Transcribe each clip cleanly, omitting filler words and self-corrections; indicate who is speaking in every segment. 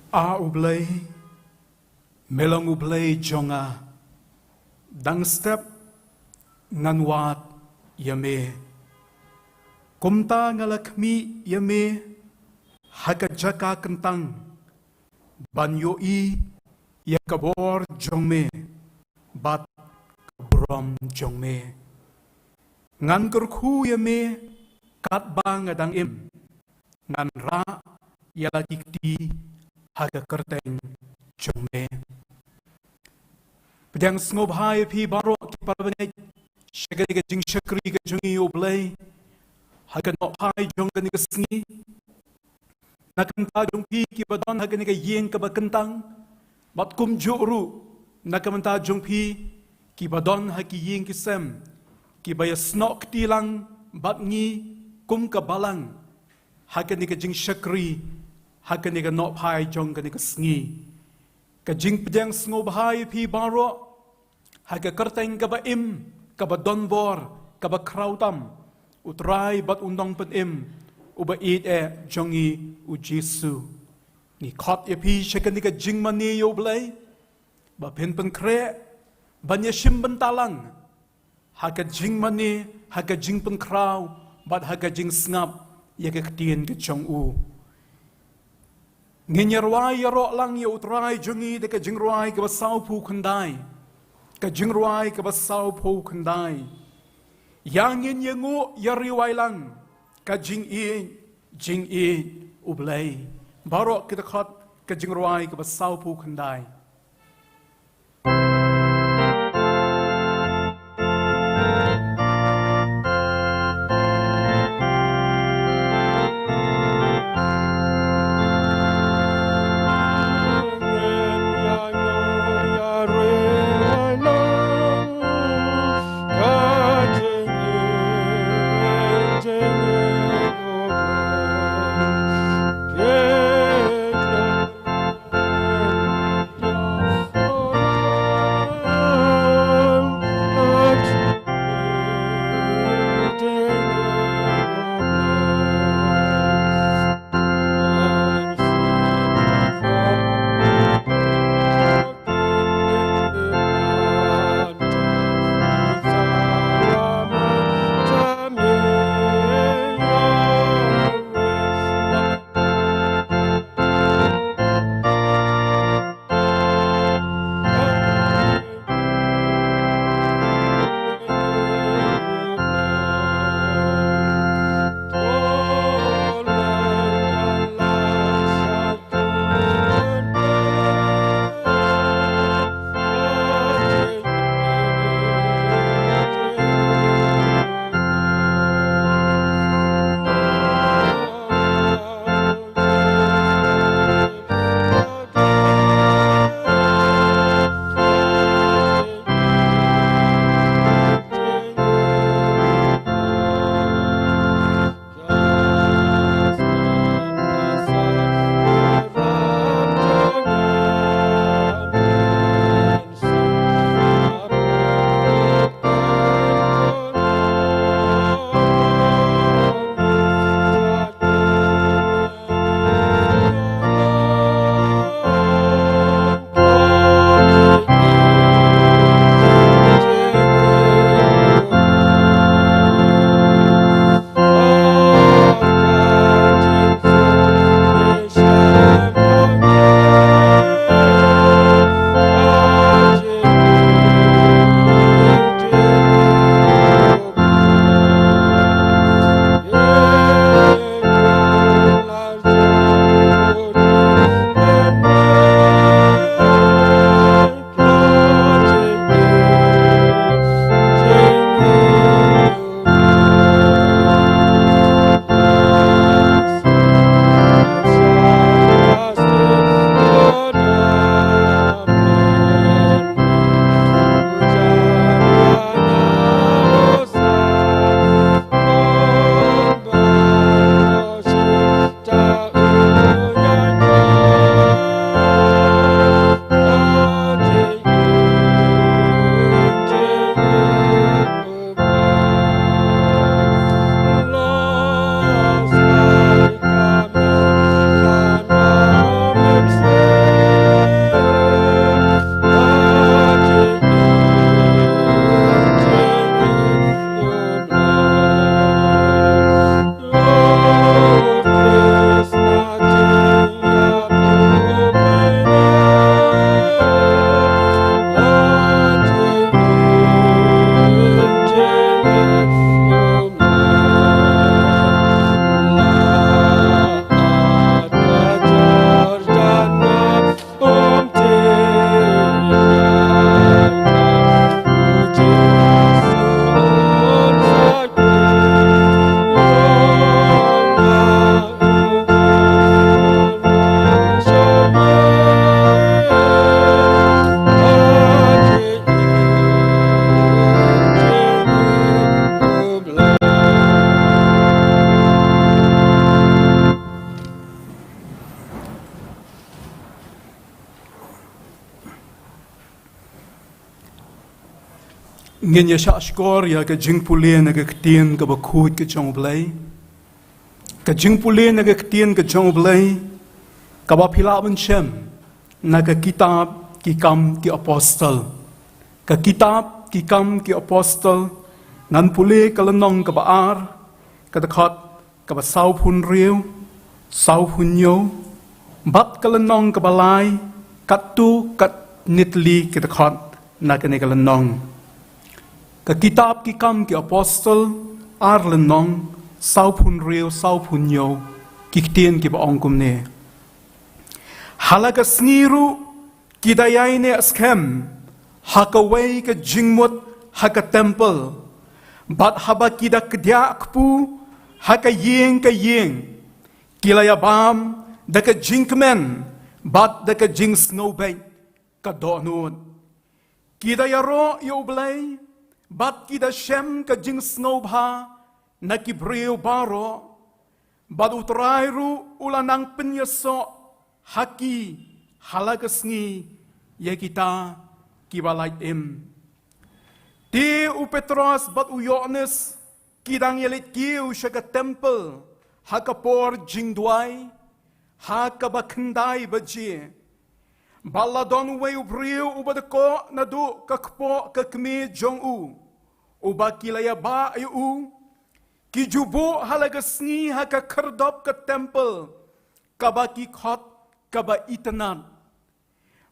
Speaker 1: A ublay, melang ublay jonga, dang step nganwat yame, kumta ngalakmi yame, hagajaka kentang, banyoi yakabor jongme, bat kabrom jongme, ngan kerku yame, kat bang adang im, ngan ra yalakikti, haga kerteng jongme. Pedang snobhai pi barok ki parbangai shagani ka jingshakri ka jongi oblay haga nophai jongani ka sngi nakanta jongpi ki badon haga ni ka yeng ka bakentang batkum juru nakamanta jongpi ki badon haki yeng ki sem ki baya snok tilang batngi kum ka balang haga ni ka jingshakri haga ni ka nophai jongani ka sngi ka jing pedang snobhai pi barok haga kerteng kaba im, kaba donbor, kaba krautam, utrai bat undong pen im, uba it jongi u Jesu. Ni kot pi shakani ka jing mani yo blay, ba pen pen kre, banya shim bentalang, haga jing mani, haga jing pen krau, bat haga jing snap, yaga ketien ke jong u. Nginyarwai yarok lang ya utrai jongi deka jing rwai kaba saupu kandai. Ka jingruai ka basau po kendai yang in yengu yariwai lang ka jing i ublay barok kita khot ka jingruai ka basau po kendai. Ngin ya sha skor ya ka jing pulien na ka ktien ka bakhut ka chong blai. Ka jing pulien na ka ktien ka chong blai. Ka ba phila mynsiem na ka kitab ki kam ki apostle. Ka kitab ki kam ki apostle ngan pule ka lanong ka baar ka takhat ka ba sau phun riu sau phun yo bat ka lanong ka balai kat tu kat nitli ki takhat na ka ne ka lanong. Ka kitab ki kam ki apostle ar lanong sau phun riu sau phun yo ki ktien ki ba ongkum ne. Halaga sniru kidayay ne askem hakaway ka jingmut haka Templ bat haba kida kdia akpu haka yeng ka yeng kilayabam da ka jinkmen bat da ka jing snowbank ka donun kidayaro yoblay bat kida shem ka jing snowbha na ki briew baro bat utrayru ulanang penyaso haki halagasngi ya kita kibalait im. Ti u Petros bat u Yohanes kidang yelit kiu syaga Templ hakapor jingduai hakabakendai baji. Baladon we u briew u badako nadu kakpo kakmi jong u. Uba kilaya ba u kijubo halagasngi haka khyrdop ka Templ kabaki khot kaba itanan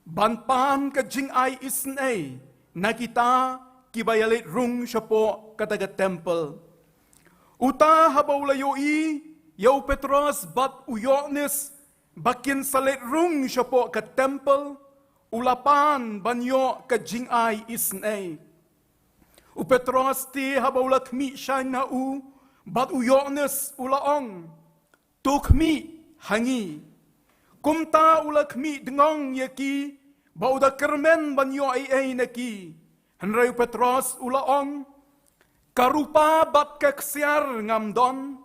Speaker 1: banpan ka jing ai isnay nakita kibayalit rung syapo kataga Templ uta habaw layo yaw Petros bat u Yohanes bakin salit rung syapo ka Templ ulapan banyo ka jing ai isnay u Petros ti habaw lakmi siya na bat u Yohanes ulaong tukmi hangi kumta ulakmi dengong yaki bauda kermen banyo ai naki hanray Petros ulaong karupa bat kaksiar ngamdon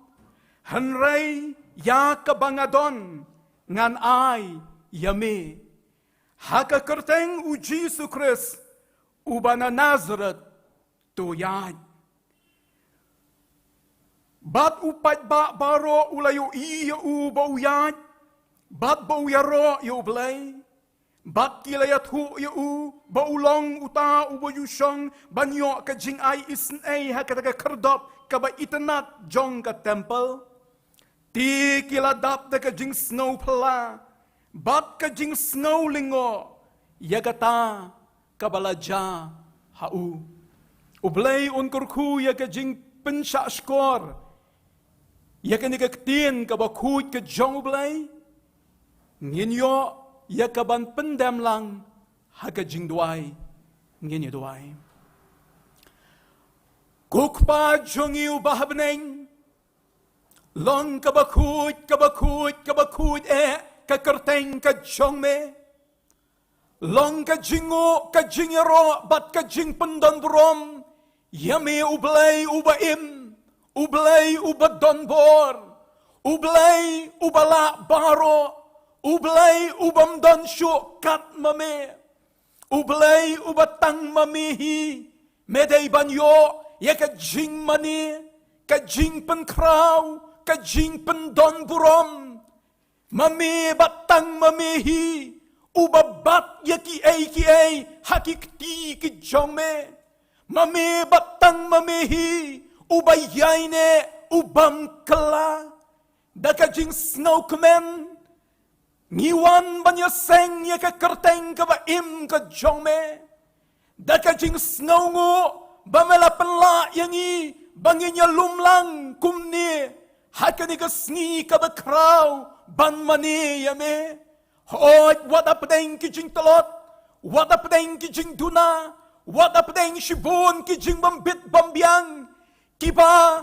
Speaker 1: hanray ya kabangadon ngan ai yame haka kerteng u Jesus Christ ubana Nazareth tuyad bat upat ba baro ulayo u bauyad bat bau yaro yu blay bat kilayat hu yu baulong uta uboyu shong banyo ka jing ai isnay hakata ka khyrdop ka ba itanat jong ka Templ ti kiladap da ka jing snow pala bat ka jing snow lingo yagata kabalaja hau ublay unkurku ya ka jing pensha skor ya ka nikaktin ka ba khut ka jong ublay nginyo yakaban pendam lang haka jingduai nginyo duai kukpa jongiu bahabneng long kabakut kakerteng ka jongme long ka jingo ka jingero bat ka jing pendon brom yame ublay ubaim ublay ubadon bor ublay ubala baro ublay ubam don syu kat mame ublay ubatang mamihi medey banyo ya ka jing mani ka jing pen kraw ka jing pen don burom mami batang mamihi ubabat ya ki ay hakikti ki jongme mami batang mamihi ubayay ne ubam kala da ka jing snowman ngiwan banya seng ya ka kerteng ka ba im ka jongme da ka jing snow ngo bamela penla yangi banginya lumlang kumni hakani ka sngi ka ba kraw ban mani yame hot wada pedeng ki jing telot wada pedeng ki jing duna wada pedeng shibun ki jing bambit bambiang kiba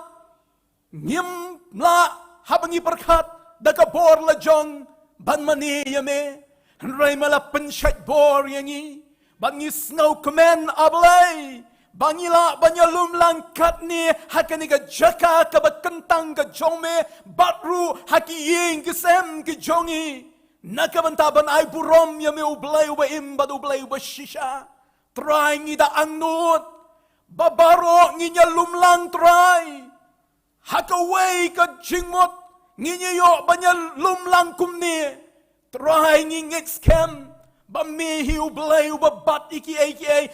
Speaker 1: ngim la habangi perkat da ka bor la jong ban mani yame ray malapen shat bor yangi bangi snow command ablay bangila banyalum langkat ni hakani ga jaka ka bakentang ga jome batru haki ying kisem ki jongi nakabantaban ay burom yame ublay uba imba ublay uba shisha trying ida angnut babaro nginya lumlang try, hakaway ka jingmot, nginya yo banya lumlang kumni, try ngingek scam, bamihi ublay ubabat iki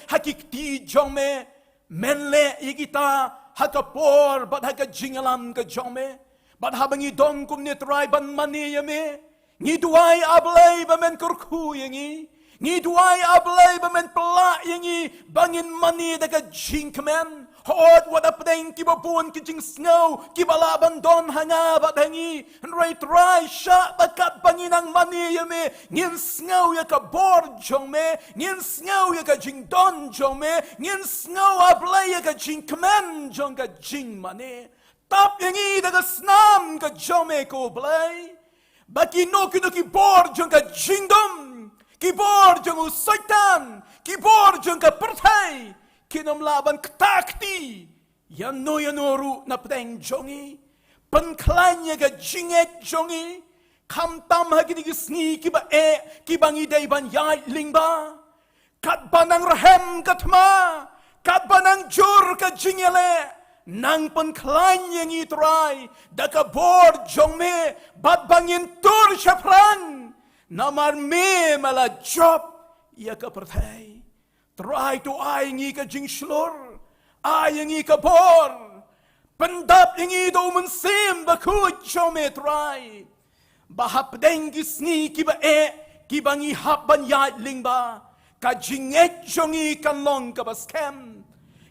Speaker 1: hakikti jongme, menle ikita hakapor bat hakajingalam ka jongme, bat habang idong kumni try ban maniyame, ngiduay ablay bamen kurku yangi, ngiduay ablay bamen pla yangi, bangin mani daga jinkmen, hood wada pedeng kibabun kijing snow, kibalaban don hanga bat hangi, ray try sha bakat banginang mani yame, ngin snow ya ka bor jongme, ngin snow ya ka jing don jongme, ngin snow ablay ya ka jinkmen jong ka jing mani, tap yangi daga snam ka jome ko blay, baki no ki bor jong ka jingdom, ki bor jong usaitan, ki bor jong ka pertai, kinom laban ketakti, yanoru na pedeng jongi, penklanya ka jinget jongi, kamtam hagi ni sngi ki bangi day ban yai lingba, kat banang rahem katma, kat banang jur ka jingele, nang penklain yang itrai, daka bor jong me, bat bangin tur syafran, namar me mala job, ia ka pertai, try to ay ngi ka jingshlor, ay ngi ka bor, pendap ngi do mynsiem baku jong me try, bahap deng gisni kiba ngi hap ban yat lingba, ka jinget jongi kan long ka baskem,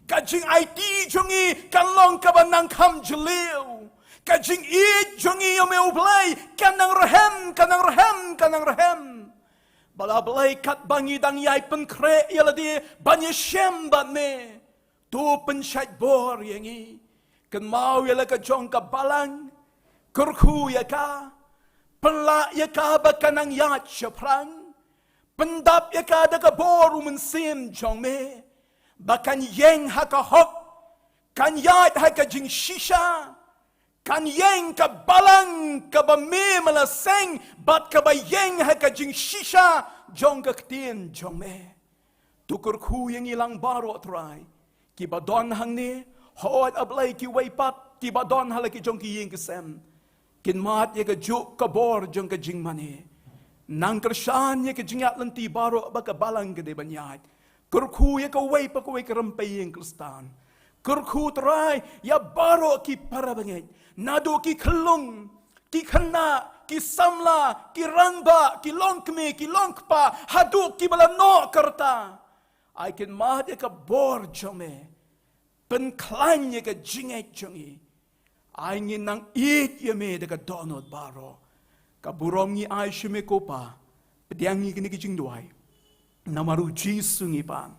Speaker 1: kajing IT jongi kanlong kabanang kam jeliu, kajing I jongi yome ublay kanang rahem, balablay kat bangi dang yai penkre yaladi banyeshem bat me, tu pensyait bor yangi, kan mau yala ka jong ka balang, kurku yaka, pelak yaka bakanang yat syapran, pendap yaka daga bor mynsiem jong me, bakan yeng haka hok, kan yat haka jing shisha, kan yeng ka balang ka ba me malaseng, bat ka ba yeng haka jing shisha, jong ka ktien jong me. Tukur ku yang ilang baro try, ki ba don hang ni, hood ablay ki waypat, ki ba don halaki jong ki yeng kesem, kin mat ya ka juk ka bor jong ka jing mani, nang kershan ya ka jingat lanti baro baka balang ka de banyat, kurku ya kaway pa kaway karampay ang kristan. Kurku try ya baro ki parabangay. Nado ki kalong, ki kana, ki samla, ki rangba, ki longkme, ki longkpa, hadu ki balano karta. I can mahad ya ka bor jome. Penklan ya ka jingay jongi. Ay ngin nang it ya me da ka donod baro. Kaburom ni ay shume ko pa. Pediang ni kinikijing duay. Namaru Jisu ngipan.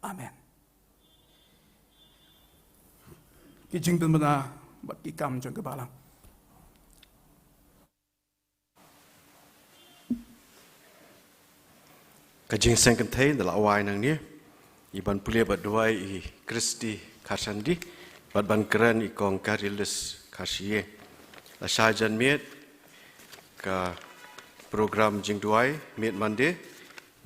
Speaker 1: Amen. Kijing dun mana bat ikam jong kebalang.
Speaker 2: Kajing sengkentay dala away nang ni. Iban pulia bat duay I Kristi Khasandi. Bat ban keren ikong karilis Khasi. La syajan miet ka program jing duay miet mande.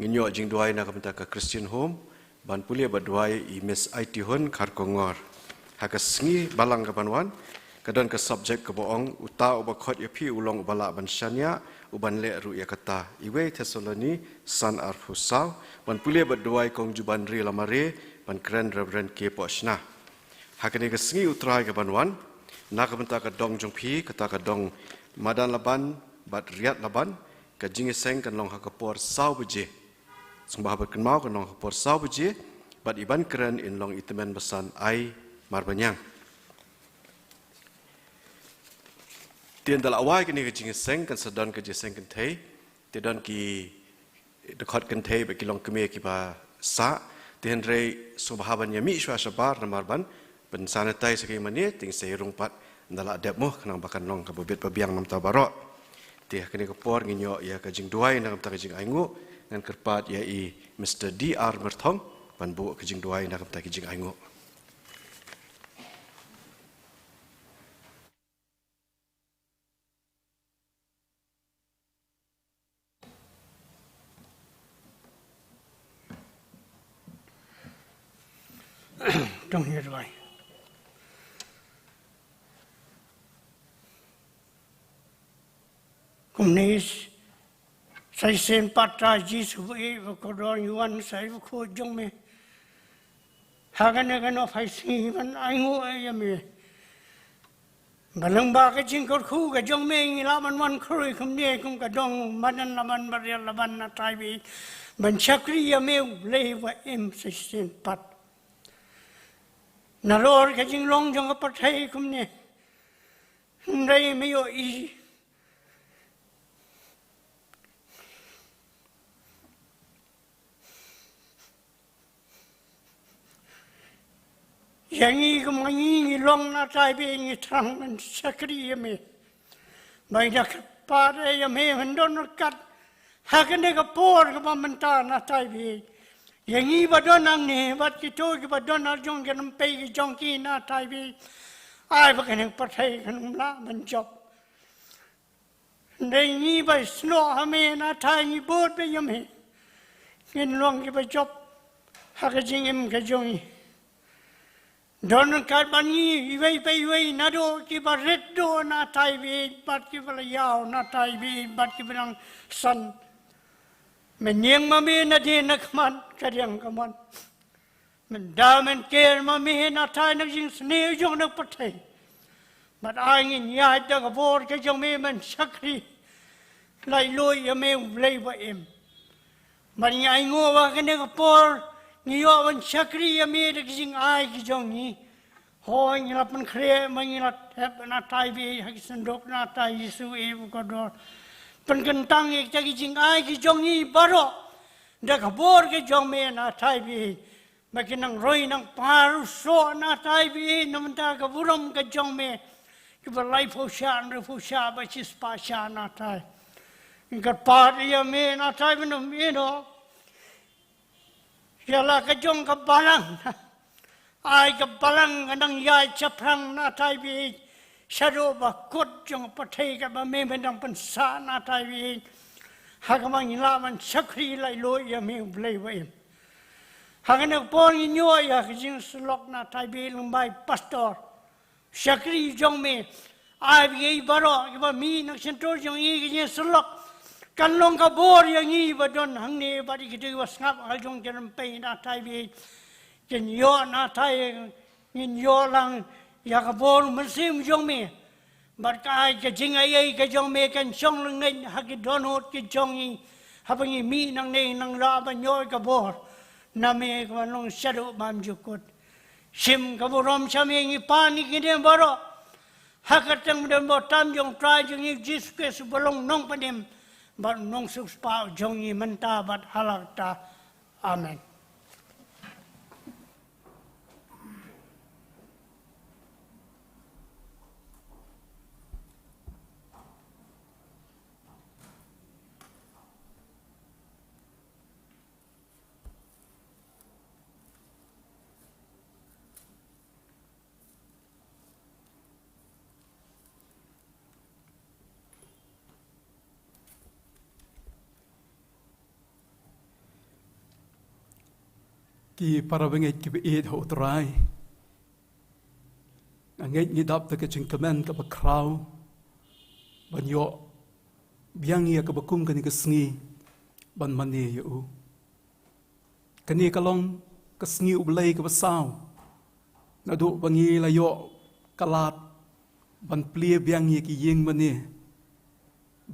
Speaker 2: Nginyo jing duay na kamta ka Christian Home, ban pulia baduay I Miss IT Hun Kharkongor. Haka sngi balang kapanwan, kadan ka subject ka boong, uta ubakot ya pi ulong ubala ban syanya, uban le ru ya kata. Iwe Thessaloni, San Arfusau, ban pulia baduay kong juban ri lamare, ban keren Reverend K. Poshna. Haka ni ka sngi utray kapanwan, na kamta ka dong jong pi, kata ka dong madan Laban, bat riat Laban, ka jingiseng kan long hakapor sau beje. Sembah berkenau ke nong hapor sau beje, bat iban keren in long itemen besan ai marbanyang. Tian dal awai kini ke jingiseng kan sedon ke jingiseng kan thei, tian ki dekot kan thei bagi long kemie ki ba sa, tian rei subhaban yami shwa shabar namarban, ben sanatai sekai mani ting seirung pat dal adep mo kenang bakan long ke bebet babiang nam tabarok. Tiah kini ke por nginyo ya ke jing duai nang ta ke jing aingu. Dan kerpat yai Mr. D.R. Merthong ban bu kejing duai nak kata kejing aingu.
Speaker 3: trong hiện rồi cùng này sai sen patra Giêsu ấy và có đó Yuan sai và khô trong mình hagan cái nó phải suy vẫn anh ngô ấy mà mà lần ba cái chuyện cột khu cái trong mình là man khơi không nghe không cả dong man Laban barial Laban na trai bị mình chắc đi mèo lấy và em sai sen pat na lor cái chuyện long trong cái pat hay không nghe đây mấy ở ý yang ini kemangi long na trai be ini terang men sakri yame banyak pada yame hendon kat hakane ka por ka pamenta na trai be yang ini badon ang ne bat kito ki badon arjong ke nampe ki jong ki na trai be ai ba kan pathai kan la man job nei ni ba sno hame na trai ni bot be yame kin long ki ba job hakajing em ka jong Don kat bani iwei nado ki baret do na tai be bat ki bala yao na tai be bat ki berang san menyeng mami na de na kman kadiang kaman men da men ker mami na tai na jing sne jong na pathai bat ai ngin ya da ka bor ke jong me men sakri lai loi ya me lei ba em man ngai ngo wa ke ne ka por Niyo wan sakri ya me de jing ai ki jong ni ho ni la pan khre ma ni la hep na tai bi ha ki sendok na tai Yesu e ko do pan kentang ek ki jing ai ki jong ni baro da ka bor ke jong me na tai bi ma ki nang roi nang paru so na tai bi nam ta ka buram ka jong me ki ba lai pho sha ba chi spa sha na tai ka pa ya me na tai bi no me no Yalah kejong ke balang, ai ke balang kadang yai caprang na tai bi, shadow bakut jong pathai ke bame bendang pensa na tai bi, hagamang ilaman sakri lai loi ya me blai waim. Haganak pon inyo ya kejing selok na tai bi lembai pastor, sakri jong me, ai bi baro ke bami nak sentor jong i kejing selok. Kan long ka bor yang i badon hang ne badi kita was ngap al jong jalan pe na tai bi ken yo na tai ngin yo lang ya ka bor mynsiem jong me bar kai ke jing ai ke jong me kan shong lang ngai ha ki don hot ki jong i ha bangi mi nang ne nang la ba nyoy ka bor na me ka long shadow bam jukut sim ka borom chame ngi pani ki dem baro ha ka tang dem bo tam jong trai jong i jis ke su bolong nong padem But nong suspa jongi menta but halakta. Amen.
Speaker 1: Ki para bengai ki beed ho trai ngai ni dap ta ke ching kamen ka ba krau ban yo biang ya ka bakum ka ni ka sngi ban mani yo kani ka long ka sngi ublai ka ba saw na do bangi la yo kalat ban plie biang ya ki yeng mani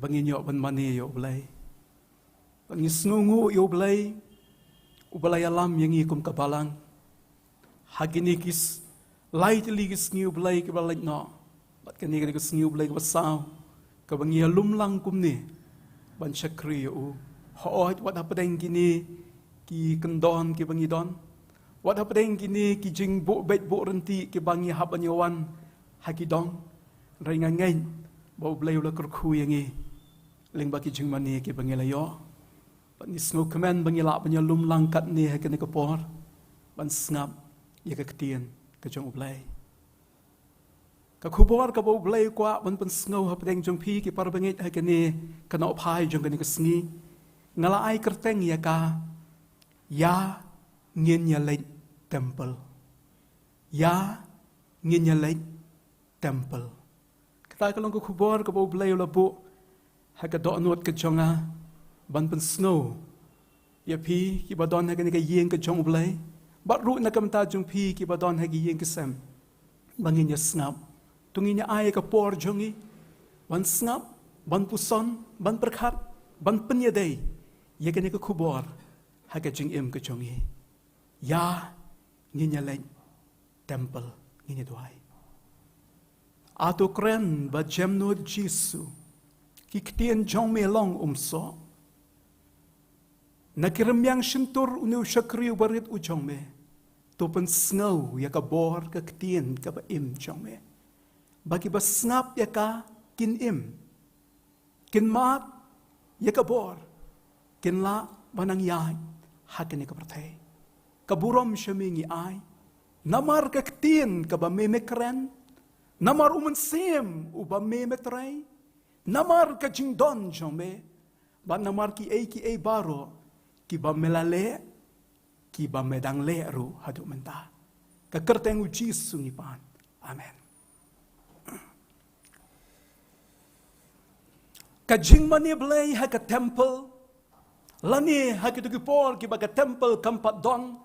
Speaker 1: bangi yo ban mani yo ublai bangi snungu yo ublai Ubalay alam yang ikum kabalang, hagini kis light ligis ngiu blay kabalay no, bat kani kani kis ngiu blay kabasaw, kabangi alum lang kumni, ban syakri yo, hoot wat hapadeng kini ki kendon ki bangi don, wat hapadeng kini ki jing bo bet bo renti ki bangi habanyawan hakidong, ringan ngain, bau blay ula kurku yang i, ling baki jing mani ki bangi layo. Ban isngo kemen bangila banya lum langkat ni hakan ke por ban snap ya ke ketien ke jong ublai ka khubor ka bo ublai kwa ban pen sngo hapdeng jong phi ki par bangit hakan ni kana ophai jong kan ke sngi ngala ai kerteng ya ka ya ngin ya leit Templ Ya nginyalek Templ. Kata kalau ko kubor ka bo blay labo ha ka donot ka jonga ban pen snow. Ya pi ki badon ha ka ni ka yeng ka jong blay. Bat ru na kam ta jong pi ki badon ha ki yeng ka sem. Bangin ya snap. Tungin ya ay ka por jongi. Ban snap, ban puson, ban perkhat, ban penyaday. Ya ka ni ka kubor ha ka jing im ka jongi. Ya nginyalek Templ nginyaduay. Ato kren ba jemno Jisu ki ktien jong melong umso. Nakiremyang shintur unu shakriu barit ujong me. Topen snow ya ka bor ka ktien ka ba im jong me. Bagi ba snap ya ka kin im. Kin mat ya ka bor. Kin la banang yay hakin ka pertay. Kaburom shamingi ay. Namar ka ktien ka ba memekren. Namar mynsiem u ba memetray. Namar ka jingdon jong me. Ba namar ki ay baro. Ki ba melale, ki ba medang leru hadu menta. Kakerteng uji sungipan. Amen. Kajing mani blay ha ka Templ. Lani ha ki tukipor ki ba ka Templ kampat don.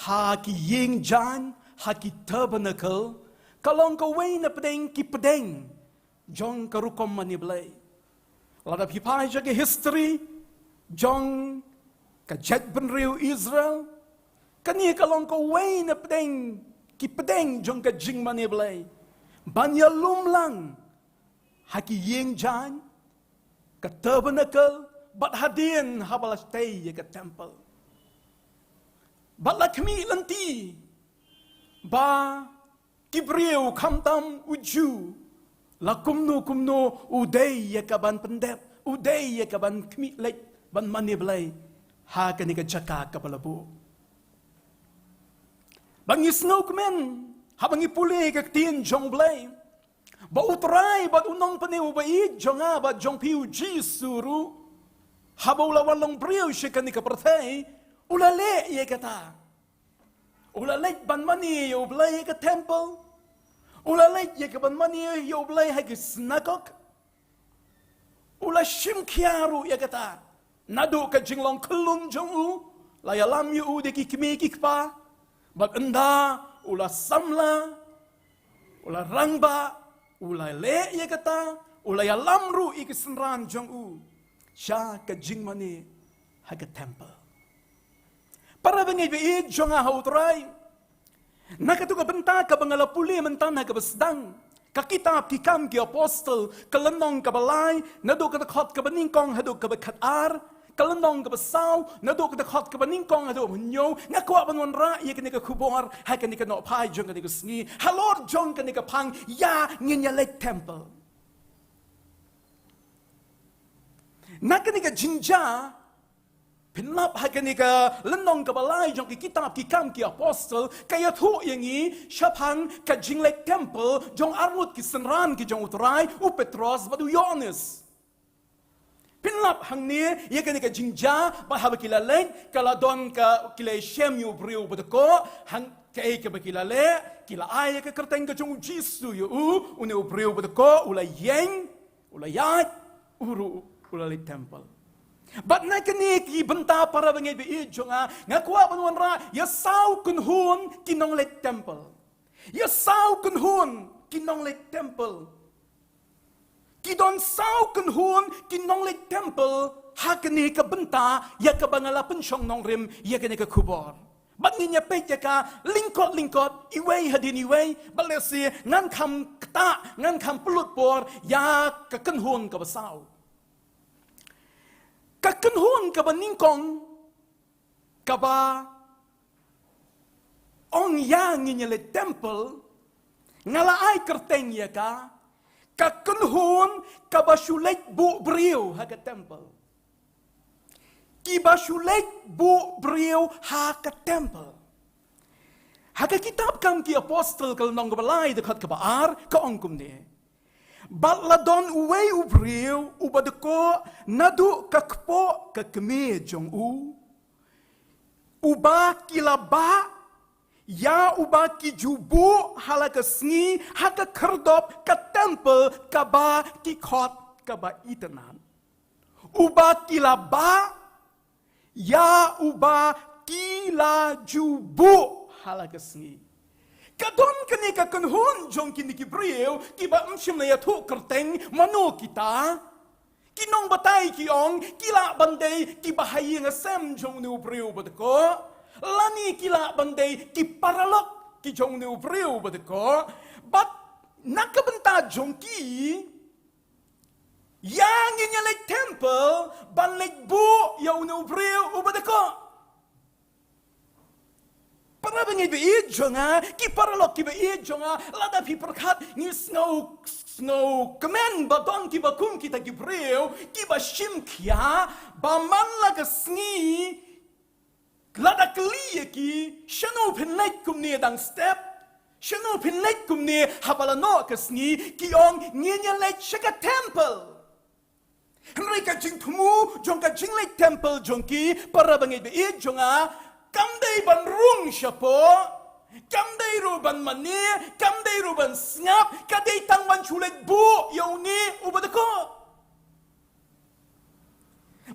Speaker 1: Ha ki ying jan, ha ki tabernacle. Kalong ka way na pedeng ki pedeng. Jong ka rukom mani blay. Lada pipay siya ki history. Jong ka jet briew Israel. Kani kalong ka way na pedeng ki pedeng jong ka jing mani blay. Banya lumlang. Ha ki ying jan. Ka tabernacle. Bat hadin habalas tay ka Templ. Bat lakmi lanti. Ba ki briew kamtam uju. La kumno uday ya kaban pendep. Uday ya kaban kmi leit. Ban mani blay. Ha ka ni ka jaka ka palabo. Bangi snow kemen. Ha bangi puli ka ktien jong blay. Ba utray bat unong paniw ba i jonga ba jong piu jisuru. Ha ba ulawan long briew siya ka ni ka pertay. Ulale ya kata. Ulale ban mani ya ublay ka Templ. Ulale ya ka ban mani ya ublay ha ka snagok. Ula shimkiaru ya kata. Nado ka jinglong kelum jong u. Laya lam yu u de ki kimi kikpa. Bak enda. Ula samla. Ula rangba. Ula le ya kata. Ula ya lamru ikisenran jong u. Siya ka jingmani ha ka Templ. Para bangay biid jong a hautray. Nakatu ka benta ka bangala puli mentan ha ka basdang. Kakitab kikam ki apostol. Kalanong ka balay. Nado ka takot ka baningkong hado ka bakatar. Kalanong ka basaw, nado ka takot ka baningkong hado munyo, ngakuha banwan ra, iya ka ni ka kubor, hay ka ni ka nopay, jong ka ni ka sngi, halor jong ka ni ka pang, ya nginyalek Templ. Naka ni ka jinja, pinlap hay ka ni ka lanong ka balay, jong ki kitab kikam ki apostol, kaya tu yang i, siya pang ka jinglek Templ, jong armut ki senran ki jong utray, u Petros, badu Yohanes. Pinlap hang ni, ia kena ka jingja, bahaba kilalek, kala don ka kilay shem yu briew badako, hang kay ka bakilale, kila ay ka kerteng ka jong Jisu yu une u briew badako, ula yeng, ula yat, uru ula li Templ. But na kani ki benta para bangay bi jonga, ngakuha banwan ra, ya saw kunhun kinong li Templ. Ya saw kunhun kinong li Templ. Kidon saw kunhun kinong leit Templ hakani ka benta ya ka bangala pensyong nongrim ya kani ka kubor. Bangin niya pet ya ka lingkot iway hadin iway balesi ngan kam kta ngan kam pelut por ya ka kunhun ka basaw. Ka kunhun ka baningkong ka ba ong yang niya leit Templ ngala ay kerteng ya ka kakunhun kabasulet bu briew ha ka Templ. Kibasulet bu briew ha ka Templ. Ha ka kitab kam ki apostol kal nong balay dekat ka baar ka ongkum ni. Baladon uway u briew u badako nadu kakpo ka keme jong u. Uba kilaba Ya uba ki jubu hala ka sngi haka khyrdop ka Templ ka ba ki khot ka ba itanan. Uba ki laba ya uba ki la jubu hala ka sngi. Kadon kani ka kanhun jong kini ki briew ki ba mshim na yathu kerteng mano kita. Kinong batay ki ong kila banday ki bahayi nga sem jong ni briew ba ko. Lani kila banday ki paralok ki jong ni briew ba ko. But nakabanta jong ki yang inyalay Templ banlay bu yaw ni briew ba ko. Para bangay ba jonga ki paralok ki ba jonga lada pi perkat ni snow kemen ba don ki ba kum kita ki briew ki ba shim kia ba man la ka sngi lada kli ki shano penlek kum ni dang step shano penlek kum ni habala no ka sngi ki ong ngenya lek shaka Templ Henry ka jing tumu jong ka jing lek Templ jong ki para bangay ba jonga kamday ban rung siya po, kamday ruban mani, kamday ruban snap, kaday tangman chulet bu, yaw ni, ubad ako.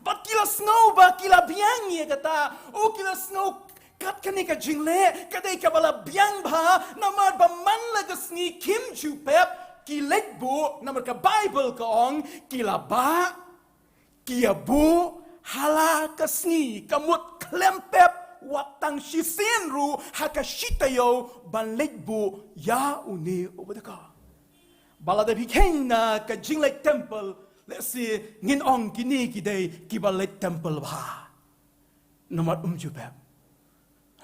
Speaker 1: Ba't kila snow ba, kila biyang niya kata, o kila snow, kat kani ka jingle, kaday ka bala biyang ba, namar ba man lagas ni Kim Jupep, kilet bu, namar ka Bible ka ong, kila ba, kia bu, hala kasni, kamut klempep, watang shisin ru haka shitayo banlegbu ya uni obadaka balada bikeng na ka jinglek Templ let's see ngin ong kini kidai kibalet Templ ba nomad jupep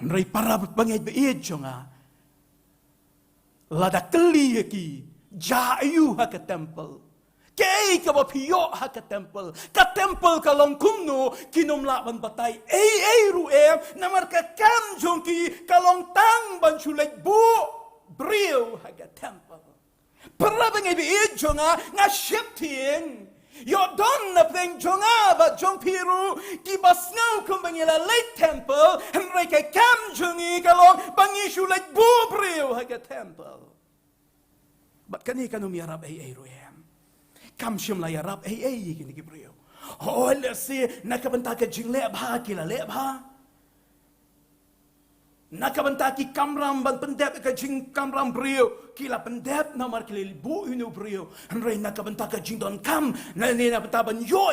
Speaker 1: nrai para bangay be jonga lada kli ki ja ayu haka Templ kay ka ba piyo haka Templ ka longkum no kinom laban batay ru namar ka kam jongki kalong tang ban chulet bu briew haka Templ para bangay bi jonga nga shifting yo don na peng jonga ba jong piru ki basngaw kum bangila leit Templ henry ka kam jongi kalong bangi chulet bu briew haka Templ but kani kanom yarab ru kam shim la yarab kini ki briew oh let's see nakabanta ka jingle ba kila le ba nakabanta ki kamram ban pendep ka jing kamram briew kila pendep namar kili bu inu briew henry nakabanta ka jing don kam na ni na ban yo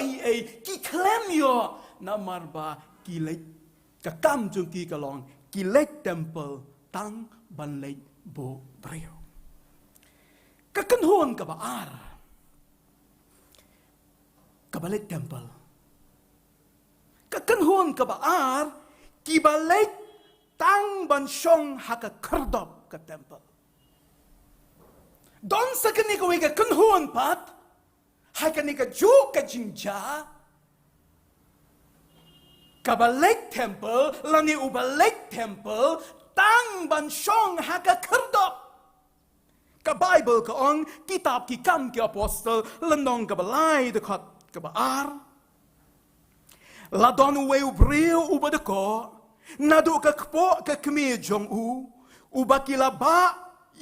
Speaker 1: ki klem yo namar ba kile ka kam jung ki kalong kile Templ tang ban le bu briew ka kanhon ka ba ar kabalit Templ. Kakanhon kabaar, kibalit tang ban shong haka khyrdop ka Templ. Don sa kanikawi ka kanhon pat, haka nika ju ka jingja, kabalit Templ, lani ubalit Templ, tang ban shong haka khyrdop. Ka Bible ka ong, kitab ki kam ki apostle, landong kabalay dekat kabaar ladon weu briew ubadako nadu ka kpo ka kmi jong ubakila ba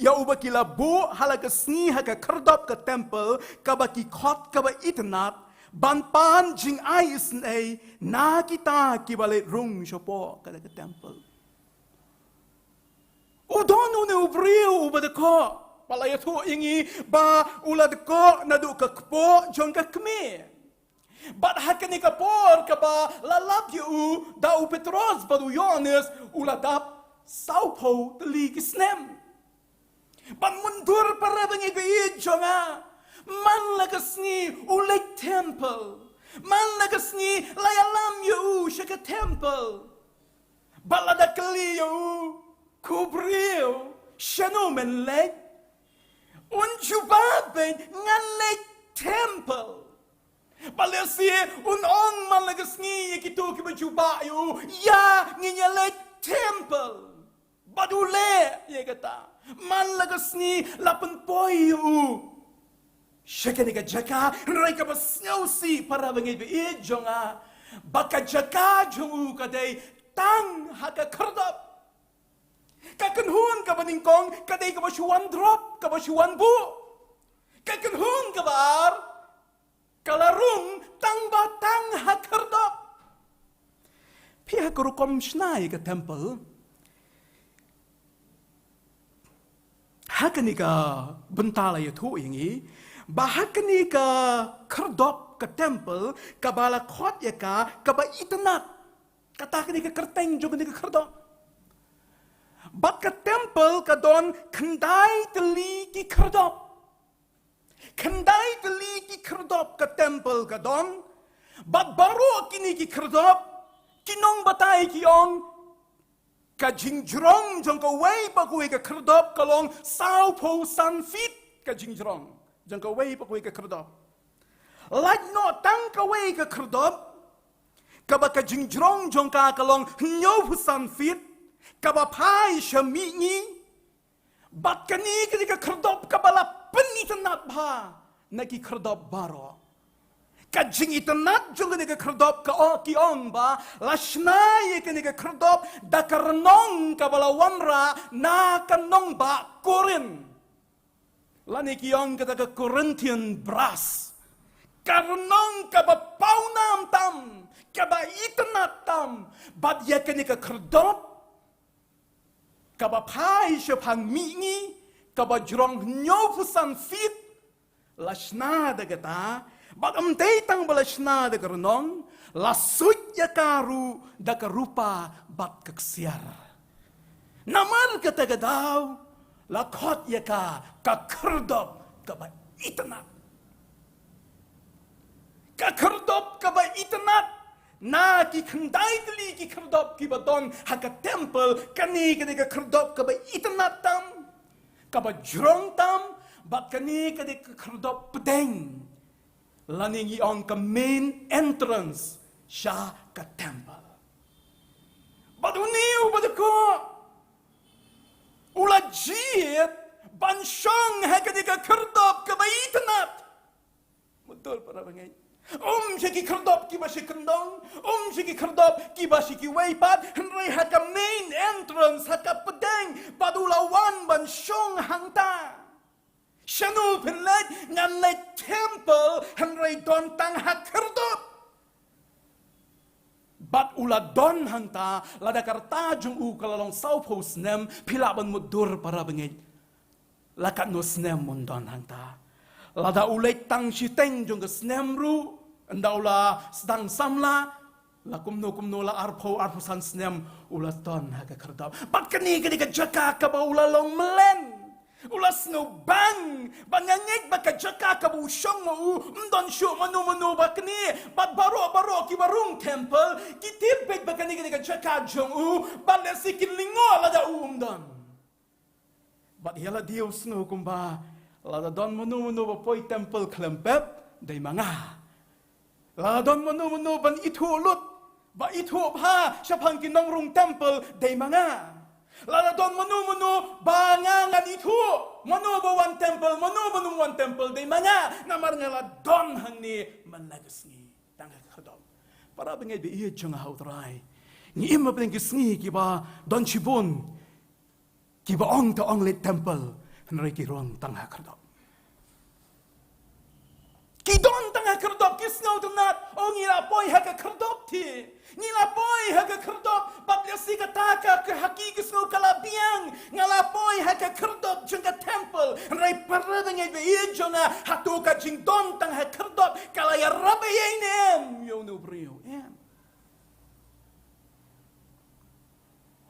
Speaker 1: ya ubakila bu halaga sni haka khyrdop ka Templ kabaki khot kaba itnat banpan jing ais nei na kita kibale rung shopo ka Templ udon ne briew ubadako palaya tu ingi ba uladko nadu ka kpo jong ka kmi But hakani ka por ka ba lalap yu da u Petros ba du Yohanes uladap saupo tali kisnem. But mundur para bangi gayid jonga man lagasni ulek Templ man lagasni layalam yu shaka Templ balada kali yu kubriyo shano men leg unjubaben ngan lek Templ Balesi on malagas ni kitu kibajuba yu ya nginyalet Templ badule ye kata malagas ni lapan poi yu shekani ka jaka raika basnausi para bangi be jonga baka jaka ju kadai tang haka khyrdop ka beningkong kadai kebasyuan drop, kebasyuan bu. Kekenhun kebar, kalarung tang batang khyrdop. Pihak rukom snai ke Templ. Hakanika bentala itu ini, bahakanika khyrdop ke Templ, kabala khot ya kaba itnat, kata kanika kerteng juga nika khyrdop. Bat ke Templ kadon kendai teli ki khyrdop, kendai teli ki khyrdop ke Templ kadon, bat baru kini ki khyrdop, kinong batai ki on. Ka jingshitrhem jang ka wei pa kuwi ka khyrdop kalong sao po san fit ka jingshitrhem jang ka wei pa kuwi ka khyrdop lait no tang ka wei ka khyrdop ka ba ka jingshitrhem jang ka kalong nyo pu san fit ka ba phai shami ni bat ka ni ka khyrdop ka bala penitanat bha na ki khyrdop baro Kajing itanat juga ni khyrdop ka ki ong ba lasnai ke ni khyrdop da karnong ka balawanra na kanong ba korin lani ki ong ka Corinthian brass karnong ka ba paunam tam ka ba itanat tam bat ya ke ni khyrdop ka ba phai shapang mingi ka ba jrong nyofusan fit lasna da kata Bat tang balasna da karnong, lasut ya karu da karupa bat kaksiar. Namar kata gadaw, lakot ya ka khyrdop ka ba itnat. Ka khyrdop ka ba itnat, na ki khandai tli ki khyrdop ki badon haka Templ kani ka khyrdop ka ba itnat tam, ka ba jrong tam, bat kani ka khyrdop pedeng. Laning iong ka main entrance siya ka Templ. Baduniw badako. Ula jit ban shong ka khyrdop ka baitanat. Betul para bangay. Siya ki khyrdop ki ba si kendong. Siya ki khyrdop ki ba si ki waypat. Henry haka main entrance haka pedeng. Badulawan ban shong hangta. Shanu penlet ngan Templ Henry don tang khyrdop. Bat ula don hangta lada karta jung u kalalong saupo snem pilaban mudur para bengit. Lakat no snem mun don hangta. Lada ulay tang shiteng jung ke snem ru anda ula sedang samla la kumno la arpo san snem ula don khyrdop. Bat kani ka jaka ka ba ula long melen. Ulas no bang banyangik baka jaka kabu shong mo ndon shu manu bakni bat baro ki barung Templ ki tipet baka ni ka jaka jong u balesi lingo la da umdon bat yala dios no kumba la da don manu ba poi Templ klempep dai manga la don manu ban itulut ba itu ha syapang ki nongrung Templ dai manga Lala don manu bangangan itu manu bawan Templ manu wan Templ di mana namar ngala don hang ni managasngi tangga khyrdop para bengay bi iya jang hautrai ni imma beng gisngi kiba don chibun kiba ong ta ong le Templ henry ki rong tangga khyrdop ki don tangga khyrdop kisno tunat ong ila poi haka khyrdop ti nila poi haka khyrdop babla sikataka ke hakikis no kalabiang ngalapoi haka khyrdop jung ka Templ rai parada ngai be ijona hatu ka jing don tang ha khyrdop kala ya rabe yenem yo no briew em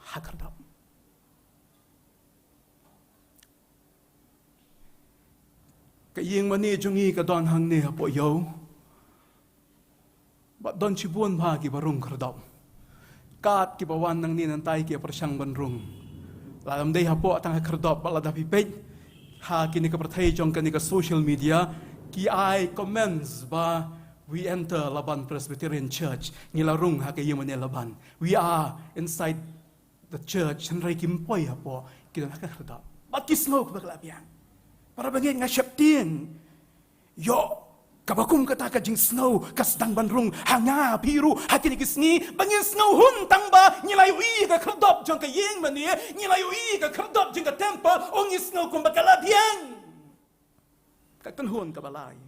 Speaker 1: ha khyrdop ka yeng mani jungi ka don hang ne po yo Bat don chibun bha ki barung khyrdop. Kat ki bawan nang ni nantai ki persyang banrung. Lalam dei hapo tang khyrdop bala da pipej. Ha kini ka perthai jong kani ka social media ki ai comments ba we enter Laban Presbyterian Church ngilarung ha ka yemane Laban. We are inside the church henry kim poi hapo ki don ha khyrdop. Bat ki smoke bakla piang. Para bangin nga syapting. Yo Kabakum kata ka jing snow kasdang banrung hanga piru hakini kisni bangin snow hun tangba nilayu i ka khyrdop jong ka yeng mani nilayu i ka khyrdop jing ka temple ongi snow kum bakala diang ka kanhun ka balai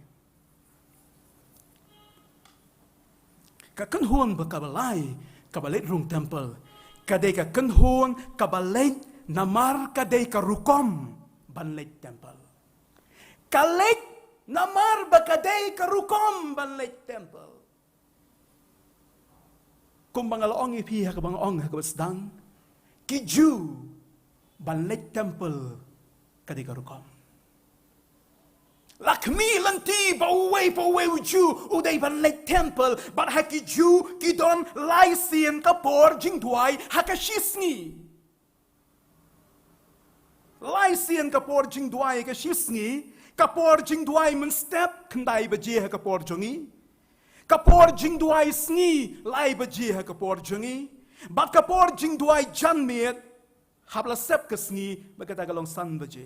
Speaker 1: bakabalai kabalet rung temple kadai ka kanhun kabalet namar kadai ka rukom banlet temple kalet namar bakadai karukom banleit temple. Kung bangalaong ipi hakabangong hakabasdang, kiju banleit temple kadai karukom. Lakmi lanti baway uju uday banleit temple, but hakiju kidon laisien kapor jingduay hakashisni. Laisien kapor jingduay hakashisni. Kapor jing duai men step kendai baje ha kapor jongi. Kapor jing duai sngi lai baje ha kapor jongi. Bat kapor jing duai jan met habla sep ke sngi bagata galong san baje.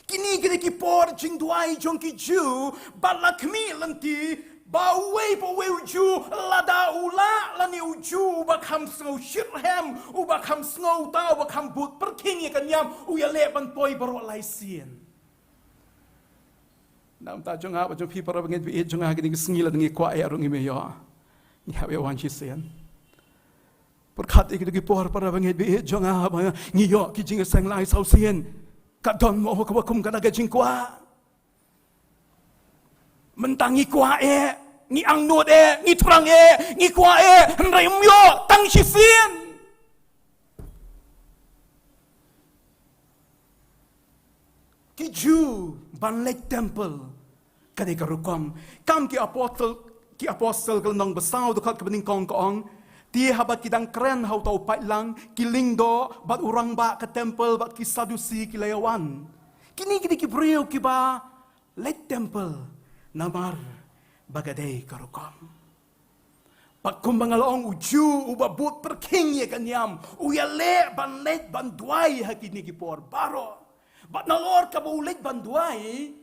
Speaker 1: Kini ki por jing duai jong ki ju bat lakmi lanti baway uju lada ula lani uju bakam snow shirhem u bakam snow ta bakam but perking kan yam u ya le ban poi baro lai sien. Nam ta jong ha jong pi para bangit bi jong ha gini sngila ngi kwa e arung ime yo ni ha we wan chi sen por khat ik gi por para bangit bi jong ha ba ngi yo ki jing sang lai sau sien ka don mo ko kum ka ga jing kwa mentang ngi kwa e ngi ang nuot e ngi trang e ngi kwa e rai myo tang chi sien ki ju banleit temple kadai ka rukom kam ki apostle kal nong basau do khat kabening kong kong ti habat kidang kren hau tau pai lang kiling do bat urang ba ka temple bat ki sadusi ki layawan kini ki briew kiba leit temple namar bagadai ka rukom pat kumbangalong uju ubabut perking ye kanyam uyale banleit banduai hakini ki por baro. But na Lord ka baulit banduay,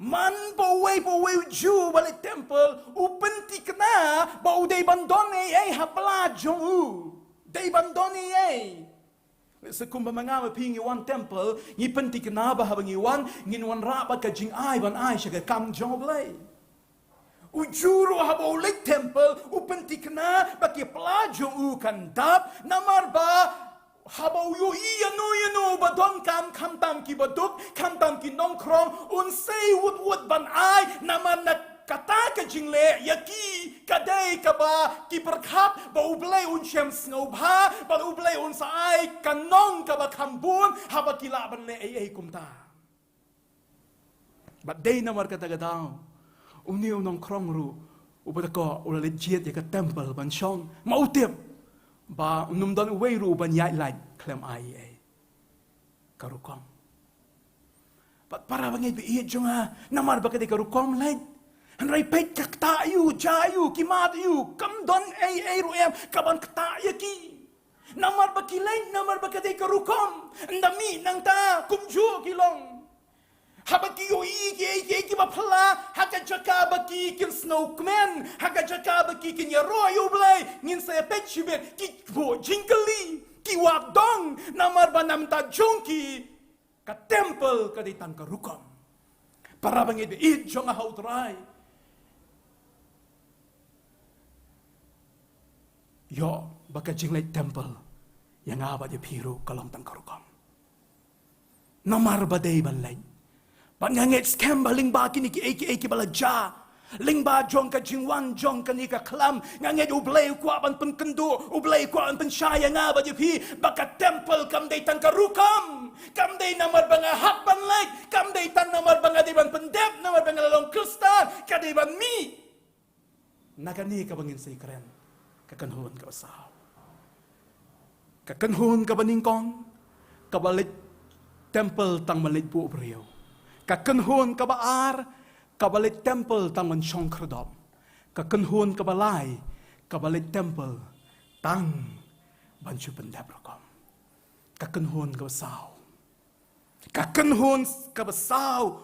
Speaker 1: man baway uju balik temple, upenti ka na, bau day bandoni ay hapla jong day bandoni ay. Sa kumba mga maping iwan temple, ngipenti ka na ba habang iwan, nginwan rapat ka jing ay ban ay siya ka kam jong blay. Ujuro habaulit temple, upenti ka na, baki pla jong kandap, namar ba, habaw yu iyano badon kam tam ki baduk tam ki nongkrong unsay wood ban ay naman na kata ka jingle yaki kadai ka ba ki perkap ba ublay unshem snobha ba ublay unsa ay kanong ka ba kambun haba ki laban le ay kumta but day namar kata gadaw uniw nongkrong ru ubadako ulalejit ya ka temple ban shong mautip ba numdan weiru ban yai lai klem ai karukom pat para bangai bi ie jonga namar bakade karukom lai hanrai pet kakta yu jayu kimat yu kam don ai ru em kaban kta yaki namar bakilai namar bakade karukom ndami nang ta kumju kilong habaki yo ki ba phala haka jaka baki kin snowman haka jaka baki kin yaro yo blay ngin sa pet chibet ki bo jingli ki wak dong namar banam ta jonki ka temple ka ditang ka rukom para bangit it jonga hautrai yo baka jinglay temple yang aba de piru kalong tang ka rukom namar badai balay Pangangit scam ba lingba kini ki eki balaja. Lingba jong ka jingwan jong ka ni ka klam. Ngangit ublay kwa ban penkendo. Ublay kwa ban pensyaya nga ba jipi. Baka temple kam day tang karukam. Kam day namar banga hap ban lek. Kam day tang namar banga di ban pendep. Namar banga lalong kristal. Ka di ban mi. Nakani ka bangin sa ikren. Kakanhon ka basaw. Kakanhon ka baningkong. Kabalit temple tang malit po briew. Kakanhon kabaar, kabalit temple tang man shong khyrdop. Kakanhon kabalay, kabalit temple tang banchu pendep rukom. Kakanhon kabasaw. Kakanhon kabasaw,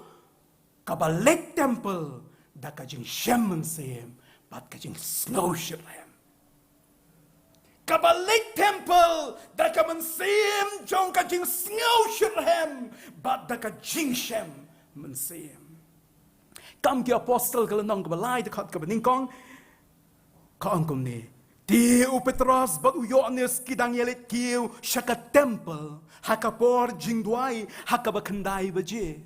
Speaker 1: kabalit temple da ka jingshem mynsiem, bat ka jingshitrhem. Kabalik Templ, da ka mynsiem, jong ka jingshitrhem, bat da ka jingshem mynsiem. Kam ki apostle ka lanong kabalay, da kat ka baningkong, kaangkom ni, di upetras bat uyonis kidang yelit kiw, siya ka Templ, hakapor jingdway, hakabakandai baje.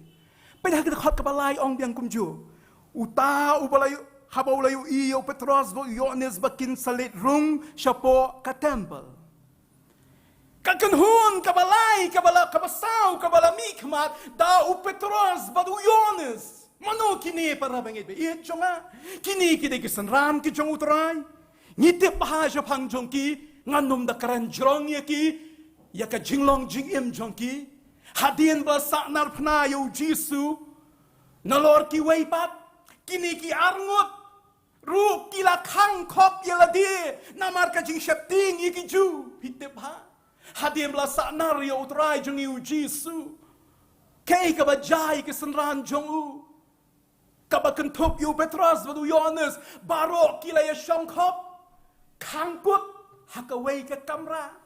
Speaker 1: Pada kat kabalay ong biang kumju, uta ubalayo, habaw layo iyo Petros bo yones bakin salit rung siya po ka Templ. Kakanhun kabalay kabasaw kabalami kamat da u Petros ba yones. Mano kini para bangit be it jonga kini kide kisanram ki jong utray. Ngite pa siya pang jongki nganom da karan jrong yaki yaka jinglong jingim jongki hadien ba saknar pna yo Jisu nalor ki weipat kini ki arngot ru kila khang khop yeladi namar ka jingshitrhem iki ju hitepha hadim la sanar yo utrai jung yu Jisu kei ka bajai ke sanran jong u ka ba kentop yu Petros vadu Yohanes baro kila ya shong khop khang put hakawei ka kamra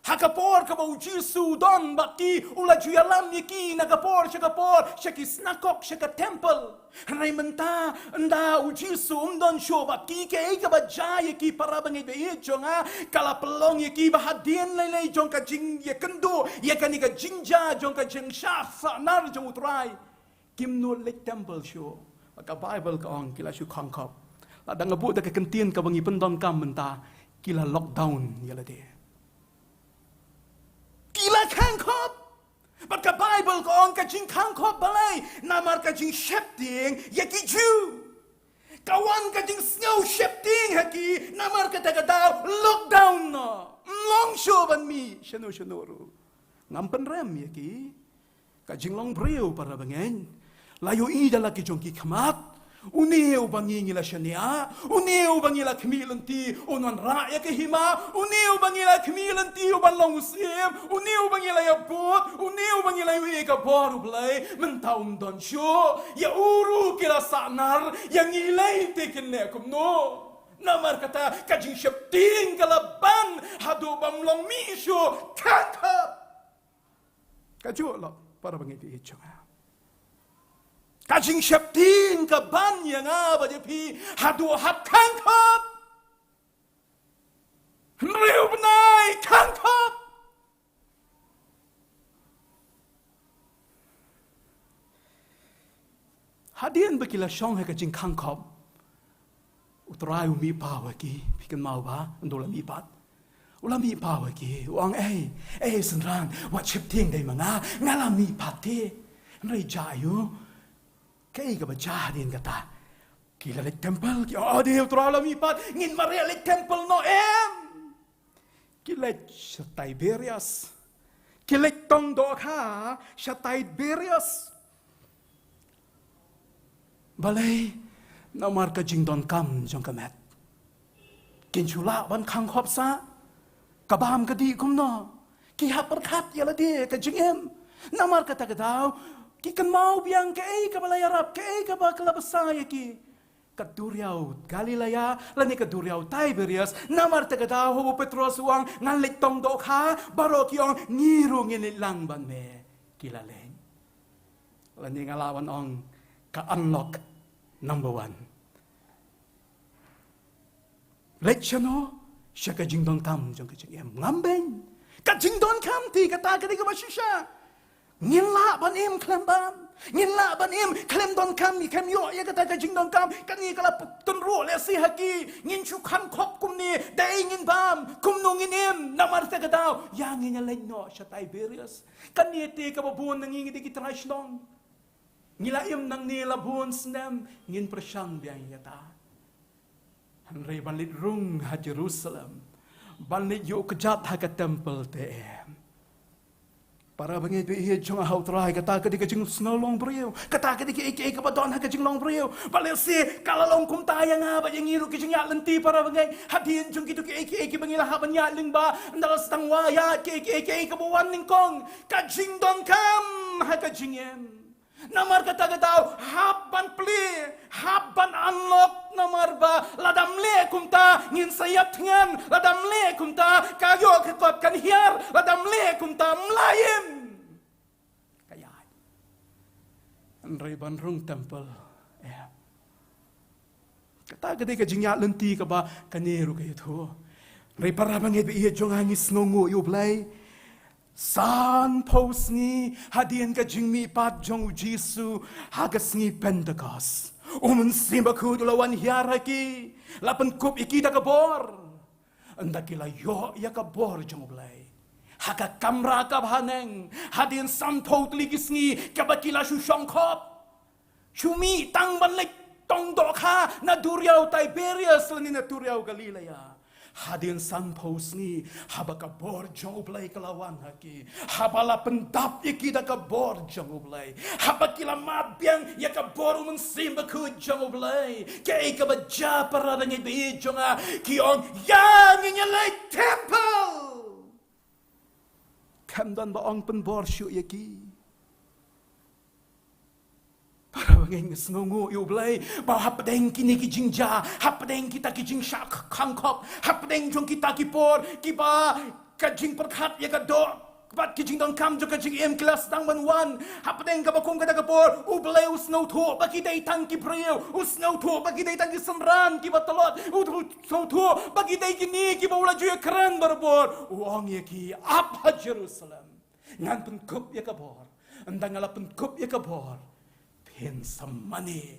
Speaker 1: hakapor ka ba Jisu don baki ula juyalam yaki nagapor shaki snakok shaka Templ hanay menta anda Jisu don show baki ke ka ba jay yaki para bangi be jonga kala pelong yaki bahadien lay jong ka jing yakendo yakani ka jingja jong ka jingsha sa nar jong utrai kimno lek Templ show ka Bible ka ong kila shu khangkop la dangabu da ka kentien ka bangi pendon kam menta kila lockdown yalade kila kangkop, but ka Bible ko ang kajing kangkop balay, namar kajing shifting yaki Jew, kawan kajing snow shifting haki, namar katagadaw lockdown no, long show ban mi, shanu ngampan rem yaki, kajing long briew para bangen, layo ida lagi jongki kamat. Uniu bangingila shania, uniu bangila kmilanti, unan raya kahima, uniu bangila kmilanti uban longusiem, uniu bangila yabot, uniu bangila yuika boru play, mentaum don sho, ya uru kila sanar, yang ilay tekenne kumno. Namar kata kajing shepting kalaban, hadu bamlong misho, kakap. Kajo lo, para bangiti ichonga. Kajing shepting ka ban yang aba jepi hadu hat kangkop riu benai kangkop hadian bekila shong hai kajing kangkop utrai umi pawa ki pikan mau ba andola mi pat ulam mi pawa ki uang senran wat shepting dai manga ngala mi pati nrai jayu kay ka ba jahadin kata kila lek Templ ki ade utrala mi pat ngin maria lek Templ no kila Tiberias kila tong do kha Tiberias balay namar ka jingdon kam jong kamet kin chula ban khang khop sa kabam ka di kum no ki ha perkhat yala di ka jingem namar ka tagadaw Kikan mau biang ke kabalayarap ke kabakalabasaya ki kaduriaw Galilea lani kaduriaw Tiberias namar tagadaw ho Petros uang ngalik tong do kha baro kiong ngirungin lang ban me kilaleng lani ngalawan ong ka unlock number 1 lekshano siya ka jingdon kam jong ka jingem ngambeng ka jingdon kam ti kata ka di ka masisya Ngila ban im klem don kam ikem yo ya kata ka jingdon kam kani kala tun ro le si haki ngin chu kham khop kum ni dai ngin bam kum no ngin im namar ta kadaw yang ngin len no sha Tiberias kani te ka babun nang ngi ki trashlong ngila im nang ni labun snem ngin prasyang biang yata hanre balit rung ha Jerusalem balit yo kejat ha ka Templ te para bangit be he jong hau trai kata ka di ka jing snolong briew kata ka di ka ka badon ha ka jing long briew balel se kala long kum tayang ba yang iru ki jing ya lenti para bangai hadin jong kitu ki bangila ha ban ya ling ba ndala stang wa ya ka buwan ning kong ka jing don kam ha ka jingem Namar kata haban pli, haban unlock namar ba, ladam le kumta ngin sayap tengan, ladam le kumta kayo kekot kan hiar, ladam le kumta mlayim. Kaya, Andrei banrung Templ, kata gede ka jingya lenti ka ba kaniru kayo to. Ray para bangit iya jong hangis ngongo yublay. San pos ni hadian ka jingmi pat jong Jisu hagas ni Pentecost. Simba ku dulawan hiaraki lapan kup ikita kabor. Anda kila yo ya kabor jong ublay. Haka kamra ka bhaneng hadian san pot ligis ni kabakila shu shong kop. Shumi tang banlik tong dokha na duriaw Tiberias ni na duriaw Galilea. Hadin san pos ni habaka bor jong ublay kalawan haki habala pendap iki da ka bor jong ublay habakila mabiang ya ka bor simba ku jong ublay kay ka baja para ngi bi jonga kiong yang ngi leit Templ kamdan ba ong pen bor shu yaki para bangeng snongo yublay ba hapdeng kini ki jingja hapdeng kita ki jingsha khangkop hapdeng jong kita ki por kiba ka jing perkhat ya ka do bat ki jing dong kam jo ka jing em class dang man wan hapdeng ka bakong ka por ublay usno tho ba ki dai tang ki briew usno tho ba ki dai tang ki samran ki batalot usno tho ba ki dai ki ni ki ba ula ju kran barbor uang ye ki ap Jerusalem ngan pen kup ya ka bor andang ala pen kup ya ka bor pen samani,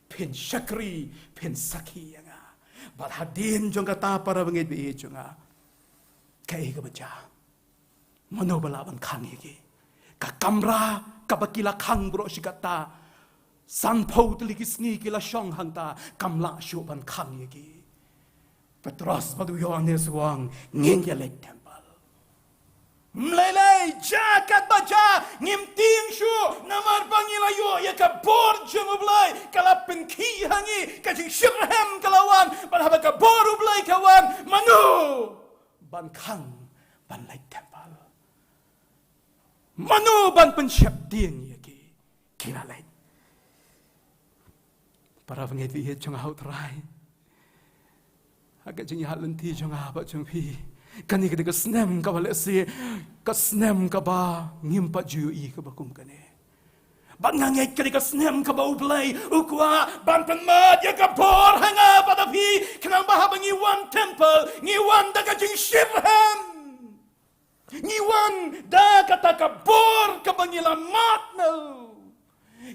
Speaker 1: pen syakri, pen saki yang bat hadin jong kata para bangit bi jonga kai ka baca mano balaban khang yaki ka kamra ka bakila khang bro sikata san pau teligis ni kila shong hangta kamla shuban khang yaki Petros badu Yohanes wang ngeng ya leit Templ Mlelei jakat baca ngimting shu namar pangilayo ya ka bor jumublay kalapin ki hangi ka jingshitrhem kalawan panhaba ka bor ublay kawan manu ban khang ban leit Templ manu ban pensyap ding yaki kila leit para pangit viet jong haut rai agak jing halenti jong apa jong pi kani kede kasnem ka bale si kasnem ka ba ngimpa ju I ka bakum kane ban ngangai kede kasnem ka ba ublay ukwa ban penmat ya ka bor hanga pada pi kenang ba habangi wan Templ ngi wan da ka jingshitrhem ngi wan da kata ka bor ka bangilamat no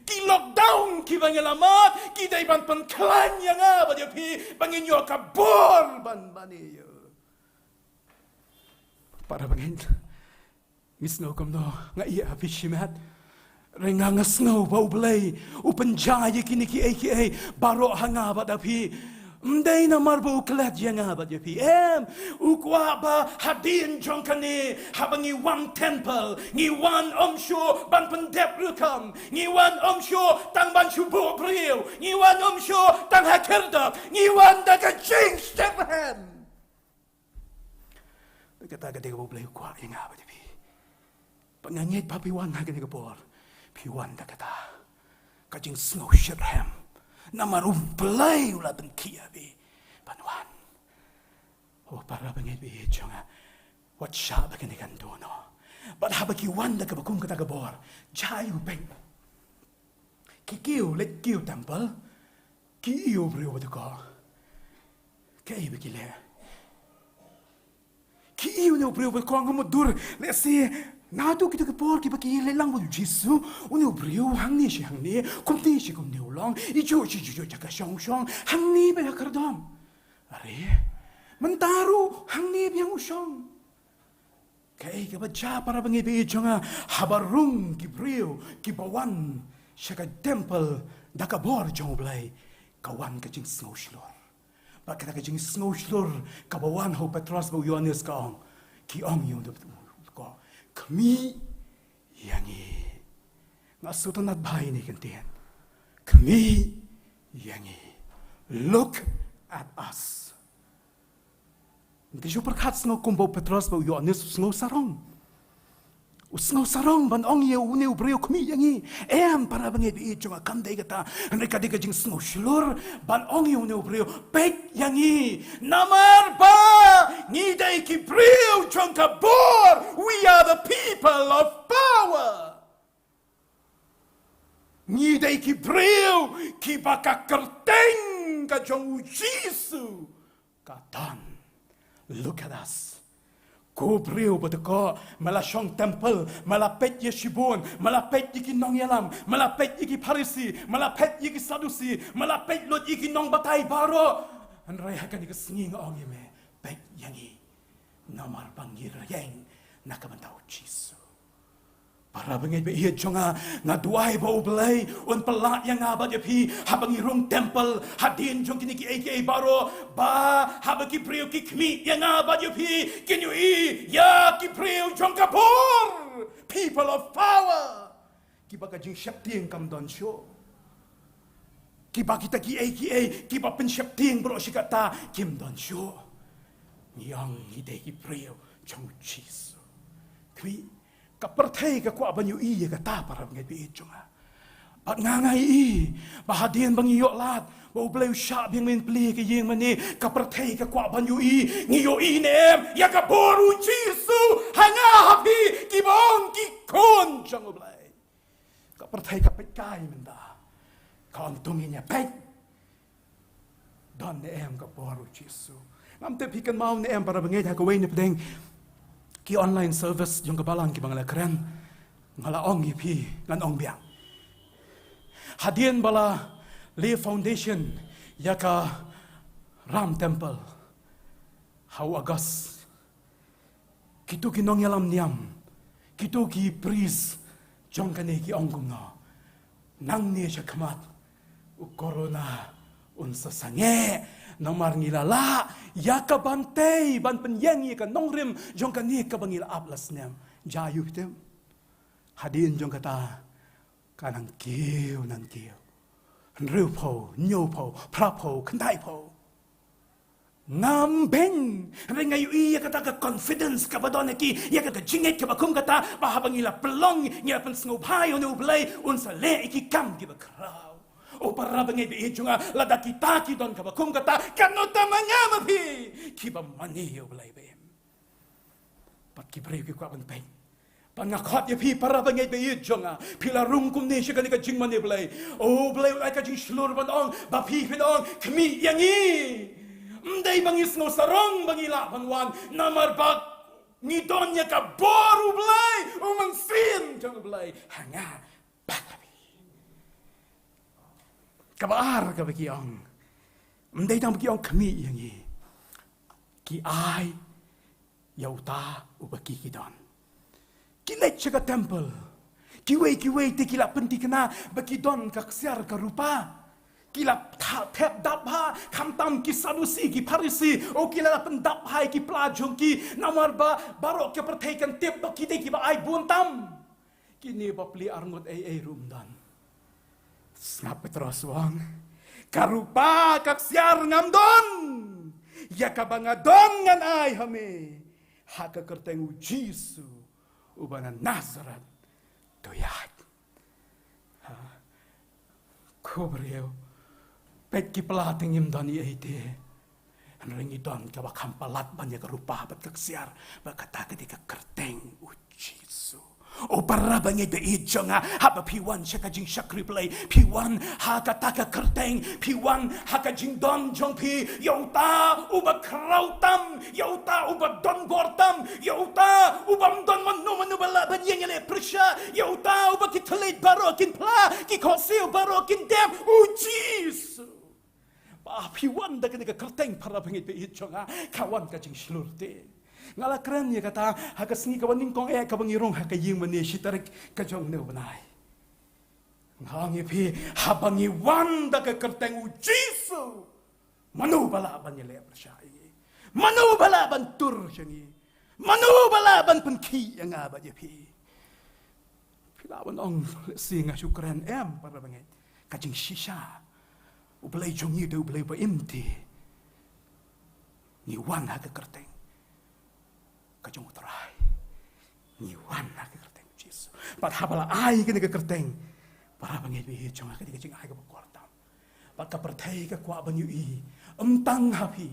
Speaker 1: ki lockdown ki bangilamat ki dai ban pen klan yang ba dia pi bangin yo ka bor ban bani yo para bangin misno kamno nga iya pishimat renga ngasno ba ublay upenjaya kini ki aka baro hanga ba dapi mday na marbo klat yanga ba dapi ukwa ba hadin jonkani habangi wan Templ ngi wan omsho ban pendep rukom ngi wan omsho tang ban shubo briew ngi wan omsho tang khyrdop ngi wan daga jingshitrhem kata kata ko play ko yang apa jadi pangangit papiwan ha kini kapor piwan da kata kajing jingshitrhem namarum play ula ben kiabi panwan oh para bangit bi jonga what sha ba kini kan dono but ha baki wan da kabakum kata kapor jayu beng kikiu let kiu Templ kiu briew da ko kai bikile ki iu no briew ko ngam dur le si na tu ki por ki ba ki le lang bu Jisu unu briew hang ni shi kom ti shi kom ne long I jo ka shong hang ni ba khyrdop are mentaru hang ni biang shong kai ka ba ja para bangi bi jonga habarung ki briew ki bawan shaka Templ da ka bor jong blai kawan ka jing snowshlor kata ka jing snowshlor kabawan ho Petros ba Yohanes ka ong ki ong yung ko kami yangi ngasutan at bahay ni kantihan kami yangi look at us hindi siya perkat snow kumbaw Petros ba Yohanes snow sarong Usngaw sarong ban ong yau uneu breu kumi yangi em para bangai bi jonga kandai kata mereka diga jing sngaw shilur ban ong yau uneu breu pek yangi namar ba ngidai ki breu jonga bor. We are the people of power. Ngidai ki breu ki baka kerteng ka jong Jisu katan. Look at us. Ko briew beteko shong Templ, malapet ye shibun, malapet ye nong yalam, malapet ye Parisi, malapet ye Sadusi, malapet lot ye nong batai baro. Andrai hakan ye singing ong ye me pet yangi namar bangir yang nakamantau Jisu. Para bangit be iya jonga ngaduai ba ublay un pelat yang abad yapi habang irung Templ hadin jong kini ki aka baro ba habaki briew ki kmi yang abad yapi kinyu I ya ki briew jong kapur people of power kiba ka jingshitrhem kam don show kiba kita ki aka kiba penshipting bro shikata kim don show yang hide ki briew jong Jisu kmi kapertai ka kwa banyu I ka ta para ngai bi chunga pat ngangai I bahadian bang iyo lat ba ubleu sha bing men pli ka yeng mani kapertai ka kwa banyu I ngiyo I nem ya ka boru Jisu hanga hapi ki bong ki kon chang ublai kapertai ka pet kai menda ka antunginya pet don em ka boru Jisu ngam te pikan mau ne em para ngai ha ka wei ne pedeng ki online service yung kabalang ki bangala keren ngala ong pi ngan ong biang hadien bala le foundation yaka ram temple how agas kitu ki nong yalam niam kitu ki priest jong kane ki ong kumna nang ne siya kamat u corona unsa sange namar ngilala ya ka bantay ban penyanyi ka nongrim jong ka ni ka bangila aplas nem jayu tem hadin jong kata kanang kiu nriu po nyo po pra po kandai po ngambeng rengai I ya kata ka confidence ka badon ki ya ka jinget ka bakum kata bahabangila pelong ngila pen sngopai onu blai unsa le ki kam ki bakrau. O para bangai be junga lada kita ki don ka bakum kata kanota manya mapi kiba mani yo blai be pat ki breu ki kwa ban pen pan ngakhat ye pi para bangai be junga pila rung kum ne shi ka ni ka jing mani blai o blai ai ka jing slur ban ong ba pi pin ong kmi yangi mdai bangis no sarong bangila banwan namar bak ni donya ka boru blai o mynsiem jong blai hanga kabar ka bagi ong mdai tang bagi ong kami yangi ki ai yauta ubaki kidon ki leit ka temple ki wei te kila penti kena bagi don ka ksiar ka rupa kila tap dap ha kamtam ki Sadusi ki Parisi o kila pendap hai ki plajong ki namar ba barok ke pertaikan tip baki te ki ba ai buntam kini ba pli arngot ai rumdan snap terus wang karupa kaksiar ngamdon ya kabangadon ngan ai hame haka kerteng Jisu ubana Nazaret doyat ko breu pet ki plating imdan I ite ringi don ka bakam palat banya karupa bat kaksiar bakata ketika kerteng Jisu o para bangai be ijonga haba piwan shaka jing shakri play piwan haka taka kerteng piwan haka jing don jong pi yauta uba krautam yauta uba don gortam yauta uba don manu bala banyeng ele presha yauta uba kitlet barokin pla ki Khasi barokin dem Jisu pa piwan da kenika kerteng para bangai be ijonga kawan ka jing slurte ngala keren ya kata haka singi kawan ningkong ka bangirong haka ying mani shitarik ka jong ne banai ngangi pi habangi wanda ka kerteng Jisu manu bala ban yele persyai manu bala ban tur syangi manu bala ban penki yang aba je pi pilawan ong singa syukran em para bangai ka jing shisha ublai jong ni de ublai ba imti ni wan haka kerteng kajong uterai ni wan haka kerteng Jesus. Pat habala ai kini ke kerteng. Para bangit bi chonga kini ke jing ai ke kortam. Pat ka perthai ke kwa banyu i. Tang hapi.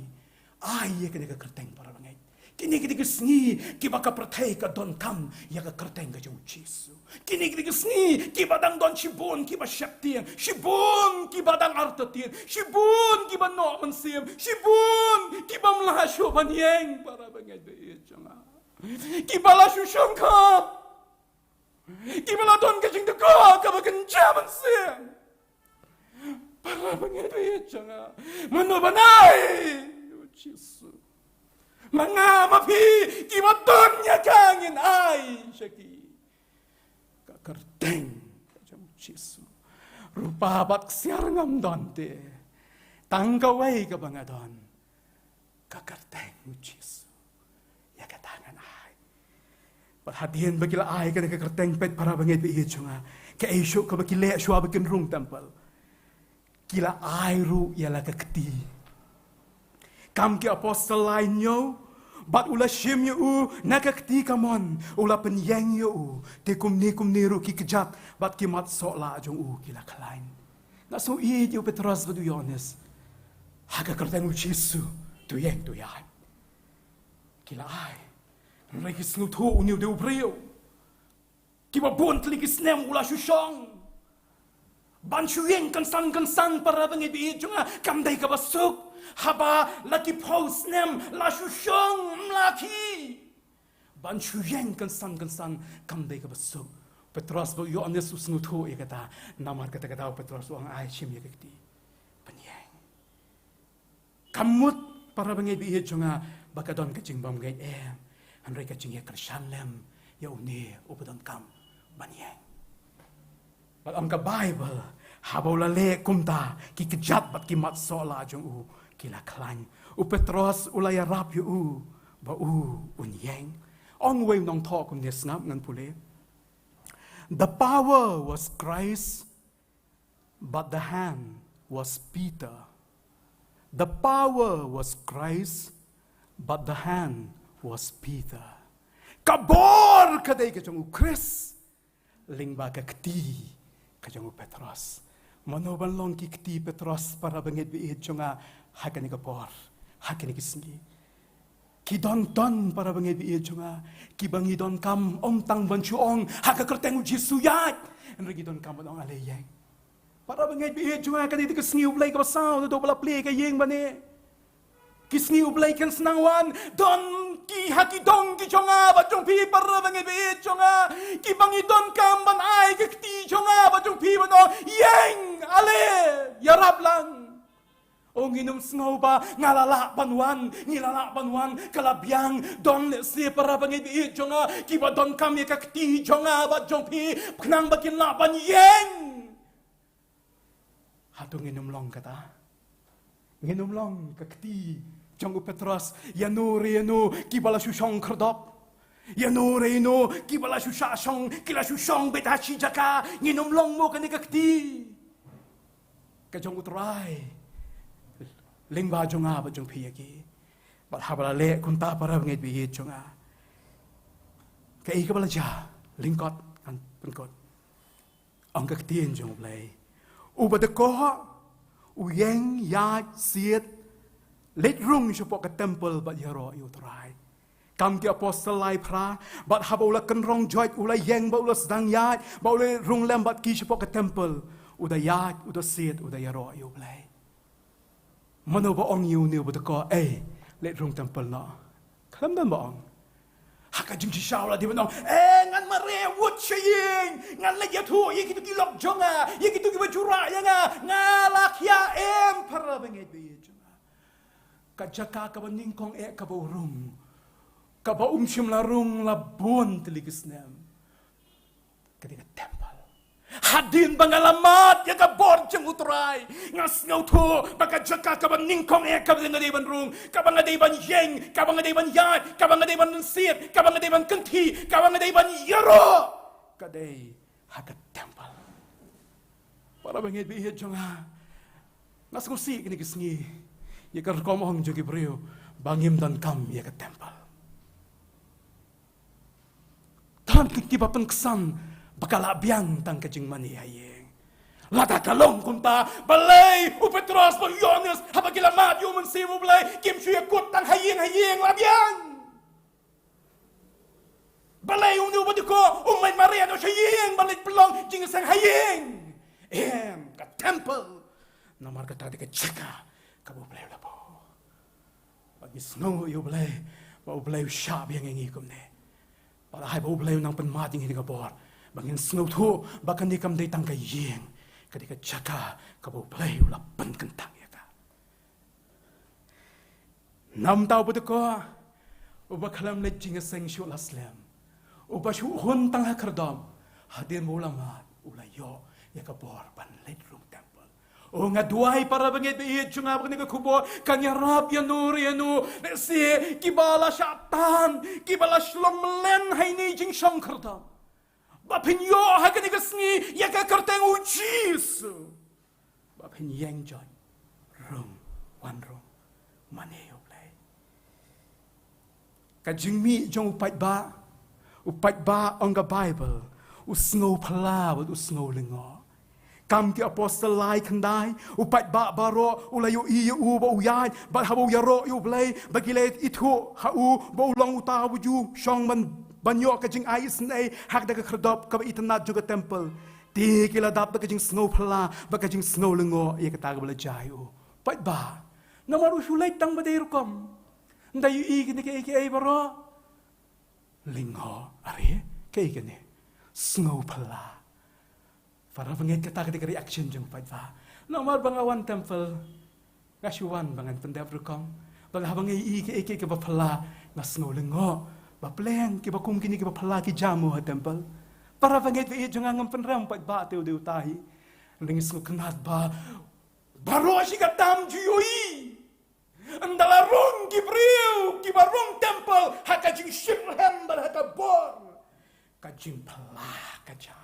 Speaker 1: Ai kini ke kerteng para bangit. Kini ke sngi ki ba ka perthai ka don kam ya ka kerteng ke jong Jesus. Kini ke sngi ki ba dang don shibun ki ba syaptian. Shibun ki ba dang artatian. Shibun ki ba no mynsiem. Shibun ki ba mlasho banyeng para bangit bi chonga. Kiba la shong ka. Kiba la don ka jing de ka ka ba kan jaman siang. Para bangit changa. Mano banai. Jesus. Manga mapi kiba don nya kangin ai shaki. Ka kerteng jam Jesus. Rupa bak siar ngam don te. Tangkawai ka bangadon. Ka kerteng Jesus. Perhatian bagila ai ka kerteng pet para bangit bi chunga ke aisyuk ka bakile shwa bakin rung Templ kila ai ru yala ka kti kam ki apostle lain yo bat ula shim yo na ka kti kamon ula penyeng yo te kum ni ru ki kejat bat ki mat so la jong kila kalain na so i yo Petrus badu Yohanes ha ka kerteng Jesus tu yeng tu yai kila ai Mereka selutu uniu de briew. Kiba bon telikis nem ula shong. Ban shuyeng kan san para bangit bi junga kamdai ka basuk. Haba laki pos nem la shong laki. Ban shuyeng kan san kamdai ka basuk. Petrus bo Yohanes selutu kata namar kata Petrus ang ai shim ya kiti. Penyeng. Kamut para bangit bi junga bakadon kacing bam gait Mereka cingya kershalem ya uni upadon kam banyeng. Bat am ka Bible habaula le kumta ki kejat bat ki mat sola jong kila klan. Petros ulaya rap yu ba unyeng. Ong way nong talk kum des ngap ngan pule. The power was Christ, but the hand was Peter. The power was Christ, but the hand was Peter. Kabor kadai ka jong Chris lingba ka kti ka jong Petros. Manoban long ki kti Petros para bangit bi jonga hakani ka por hakani ki singi. Ki don para bangit bi jonga ki bangi don kam tang ban chuong haka kerteng Jesu yat enregi don kam ong ale yang. Para bangit bi jonga kadai ka singi ublay ka basaw do bala play ka yeng bane. Kisni ublay kan senangwan don ki haki dong ki chonga ba chong pi para bangit bi chonga ki bangi don kam ban ai ki kti chonga ba chong pi ba no yeng ale yarap lang o nginum sngaw ba ngilala banwan kalabyang don le si para bangit bi chonga ki ba don kam ye ka kti chonga ba chong pi knang ba kin la ban yeng hatung nginum long kata nginum long ka kti Jong Petros, yano kibala shong khyrdop. Yano kibala shong, kila shong betashi jaka, nginom long mo kani kakti. Kajong utray. Lingba jonga ba jong piyaki. Bat habala le kunta para ngit bi jonga. Kai ka bala ja, lingkot kan penkot. Ang kaktiin jong play. Uba de ko uyeng ya siet leit rung shopok ke Templ bat yaro utrai. Kam ki apostle lai pra bat habaula kenrong joit ulai yeng ba ulas dang yat ba ulai rung lem bat ki shopok ke Templ uda yat uda siet uda yaro ublai. Mano ba ong yu ni uda ko leit rung Templ no. Kalam dan ba ong. Haka jing si shaula di ba no ngan mare wut shaying ngan lagi tu ye kitu ki lok jonga ye kitu ki bajura ya ngalak ya para bangit bi kajaka kabaning kong kabaurung kabaum larung labon teligis nem ketika Templ hadin bangalamat ya kabor jeng utrai ngas ngautu baka jaka kabaning kong kabaning rung kabangadaiban yeng kabangadaiban yat kabangadaiban siet kabangadaiban kenti kabangadaiban yaro kadai hakat Templ para bangit bi jonga ngas ngusi kini kisngi ya ka rukom ong jogi briew bangim dan kam ya ka Templ. Tuhan kiba pengkesan bakal biang tang kajing mani hayeng. Lada kalong kunta balay upetros pang Yohanes habagila madyo mynsiem balay kim suya kut tang hayeng labiang. Balay unu badiko umay Maria no hayeng balay pelong jingshem hayeng. Ka Templ namar kata de cheka kabu balay labo. Bagi snow yo balay ba balay shab yang ngi kumne. Para hai ba balay nang penmating hini kabor. Bangin snow tu bakan dikam day tang kayeng. Kadika chaka kabu balay ulapan kentang ya ka. Nam tau badiko ubakalam le jingshem shu laslam. Ubashu hun tang khyrdop hadir mulamat ulayo ya kabor ban leit rum Templ. O nga duay para bangit biit chunga bang nga kubo kanya rap ya nu si kibala syatan kibala shlom len hay ni jingshem khyrdop. Bapinyo hagan nga sngi ya ka kerteng ujis. Bapin yang joy rum wan rum maneyo play. Kajingmi jong upat ba ang Bible usngo pala usngo lingo. Kam ki apostle lai kandai upat ba baro ulayo iya ba uyay ba habo yaro yu blay bagilet itu hau ba ulang utaw ju shong man banyo kajing ais nei hak da khyrdop ka itanat juga Templ. Ti kila dap da kajing snow pala ba kajing snow lingo iya kata bala jayu. Pat ba namaru sulay tang ba day rukom. Ndayu i kini ke ay baro lingo ari kay gani snow pala para bangit kata ketika reaction jeng padva nomor bangawan Templ ngasuan bangan pendap rukom bang habang i ke bapala na snow lingo bapleng ke bakum kini ke bapala ki jamu ha Templ para bangit vi jeng ngam penram padva teu deu tahi ling snow kenat ba baro si katam juyoi andala rong ki briew ki barong Templ haka jingshitrhem bar haka bor kajing pala kaja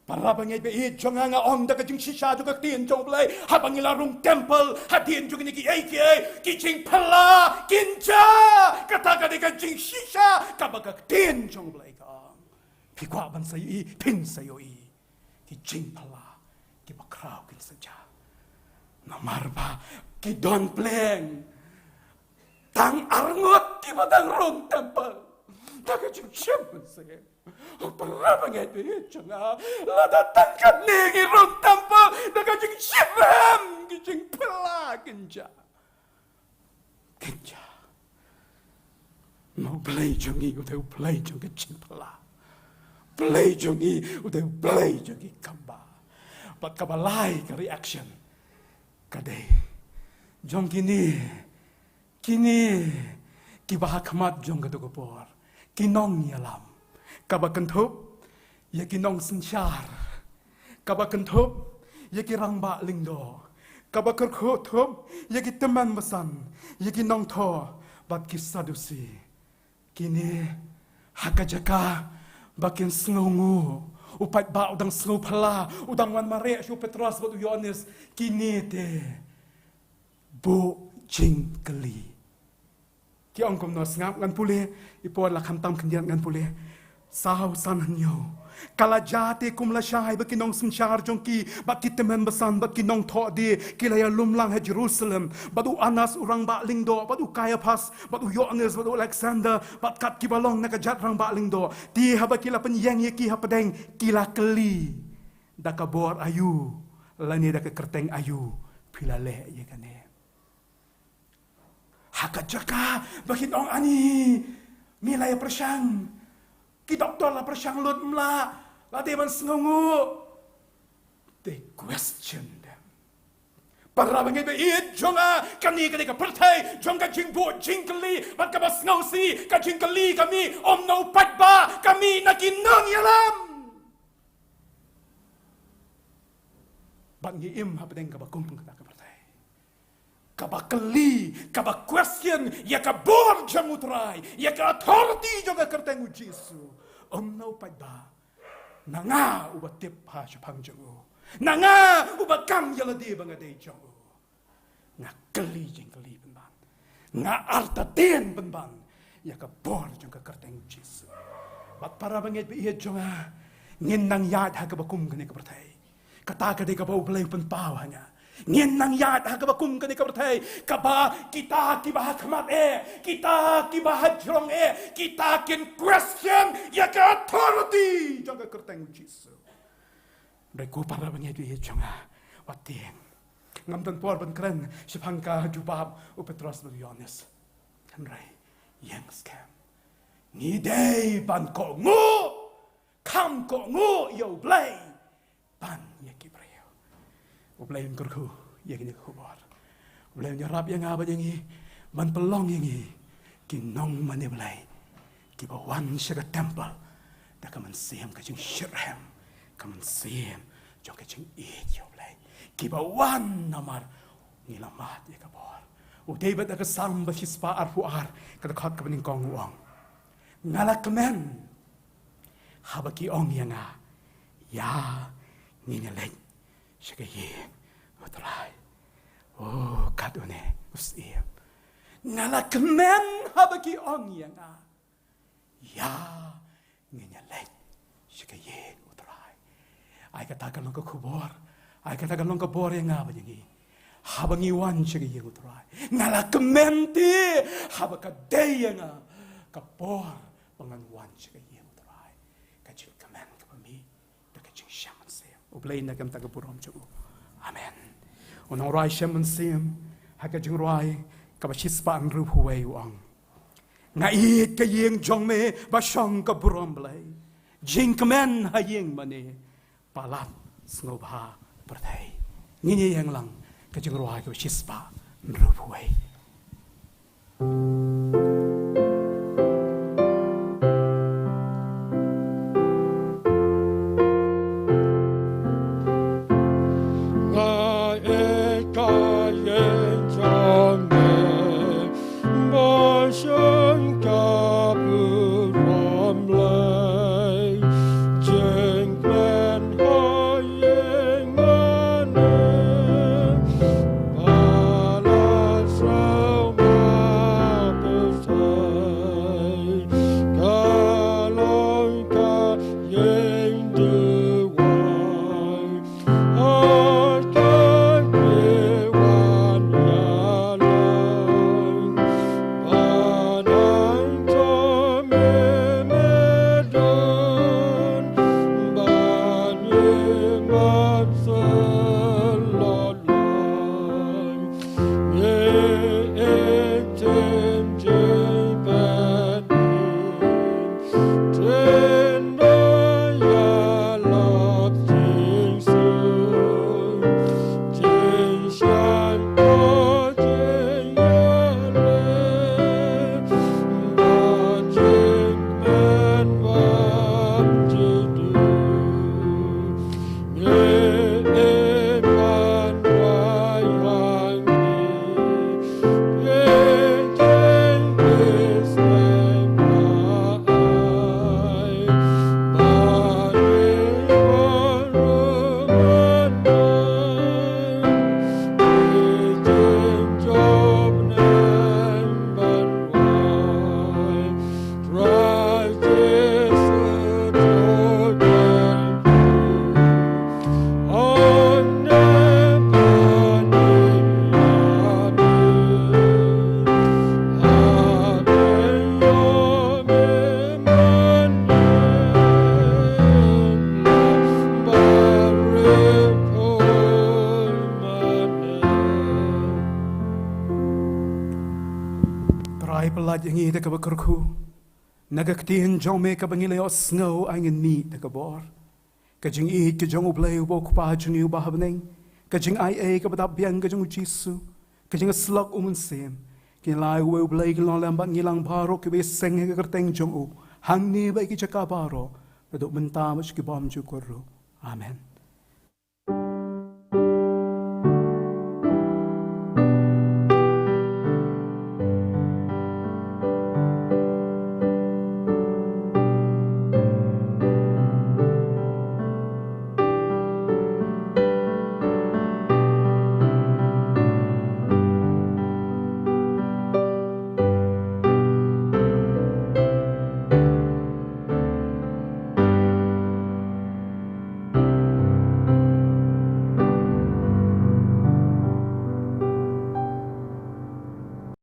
Speaker 1: para bangay be jonga nga om da kajing shisha juga tien jong blay habang ilarong Templ hatien juga ni ki jing pala kinja kata ka de kajing shisha kabagak tien jong blay ka pikwa ban sayo pin sayo ki jing pala ki bakraw kin saja namar ba ki don pleng tang arngot ki badang rong Templ daga jingshem mynsiem para bangay be jonga lada tangkat ni rong Templ daga jingshitrhem ki jing pala kinja mau play jongi udah play jongi jing pala play jongi udah play jongi kamba pat kabalai ka reaction kadai jong kini kibahakmat jong kadogopor kinong yalam kabakentop ya kinong sensyar kabakentop ya kirangba lingdo kabakerkhotop ya kiteman besan ya kinong tho bat kisadusi kini hakajaka bakin sngongu upat ba udang snow pala udang wan Maria shu Petros bat Yohanes kini te bo jingkeli ki ongkom no ngap ngan pule ipon la khamtam khandian ngan pule saw san hanyo kala jate kum la shai ba kinong sinchar jongki ba kitemen besan ba kinong tho de kilaya lumlang ha Jerusalem badu Anas urang ba lingdo badu Caiaphas badu Yohanes badu Alexander bat kat kibalong na kajat rang ba lingdo di haba kila penyang ye ki ha pedeng kila keli da kabor ayu lani da kerteng ayu pilale ye kane hakajaka bakin ong ani milaya persyang ki doktor la persyang lut mla la deban sngongu they question them para bangay be it jonga kani ka pertai jonga jingbo jingkeli bat ka basngausi ka jingkeli kami om no patba kami nakinang yalam bangi im hapdeng ka bakum ka pertai kabakeli, kabak question, ya kabor jamutrai, ya ka authority juga kerteng Jesu. No pada, nanga ubat tip ha shapang jangu, nanga ubat kam yaladi bangadai jangu, ngakeli jengkeli penban, nga arta ten penban, ya kabor juga kerteng Jesu. Wat para bangit bi iya jonga ngin nang yad ha ka bakum kani ka bertai. Kata ka de ka bau blay pen pau hanya. Ngin nang yad ha ka bakum kani ka bertai. Kaba kita kiba khmat kita kiba jrong kita kin question ya ka authority jonga kerteng Jesus. Reku para bangit bi iya jonga wat tien. Ngam tan por ban kren sipangka jubab u Petros Yohanes. Kanrai yang scam. Ni day ban ko ngu kam ko ngu yo blay ban ye ki briew o blay ngor ku ye ki ko bor o blay nyarap yang aba yang i ban pelong yang i ki nong mane blay ki ba wan shaga Templ da ka mynsiem ka jingshitrhem ka mynsiem jo ka jing yo blay ki ba wan namar ni lamat ye ka bor o David da ka sam ba hispa arfuar ka da khat ka baning kong uang ngalakmen habaki ong yanga ya ninelek shagaye utrai oh kadune usim ngalakmen habaki ong yanga ya ninelek shagaye utrai ay katakan long ko kubor ay katakan long ko bor yanga ba yangi habangi wan shagaye utrai ngalakmen ti habaka day yanga kapor penganuan siya yang terai kajil kaman kapami kajil shaman siya ublay na kam tagapurom siya amen unang rai shaman siya hakajing rai kabashis pa ang ruhuway uang ngait kayeng jong me basyong kapurom blay jing kaman hayeng mani palat snobha pertay ngini yang lang kajing rai kabashis pa ang ruhuway Yang ini tak berkerku, nagaktihan jong me kabangilay o snow angin ni tak bor, kajing it kajong ublay ubok pa jong ubahabneng, kajing ay kabatabiang kajong ujisu, kajing slok mynsiem, kinlay ublay kilong lambak ngilang baro kibiseng kakerteng jong u, hang ni ba ikicakabaro, padok mentama sikibam jukuru, amen.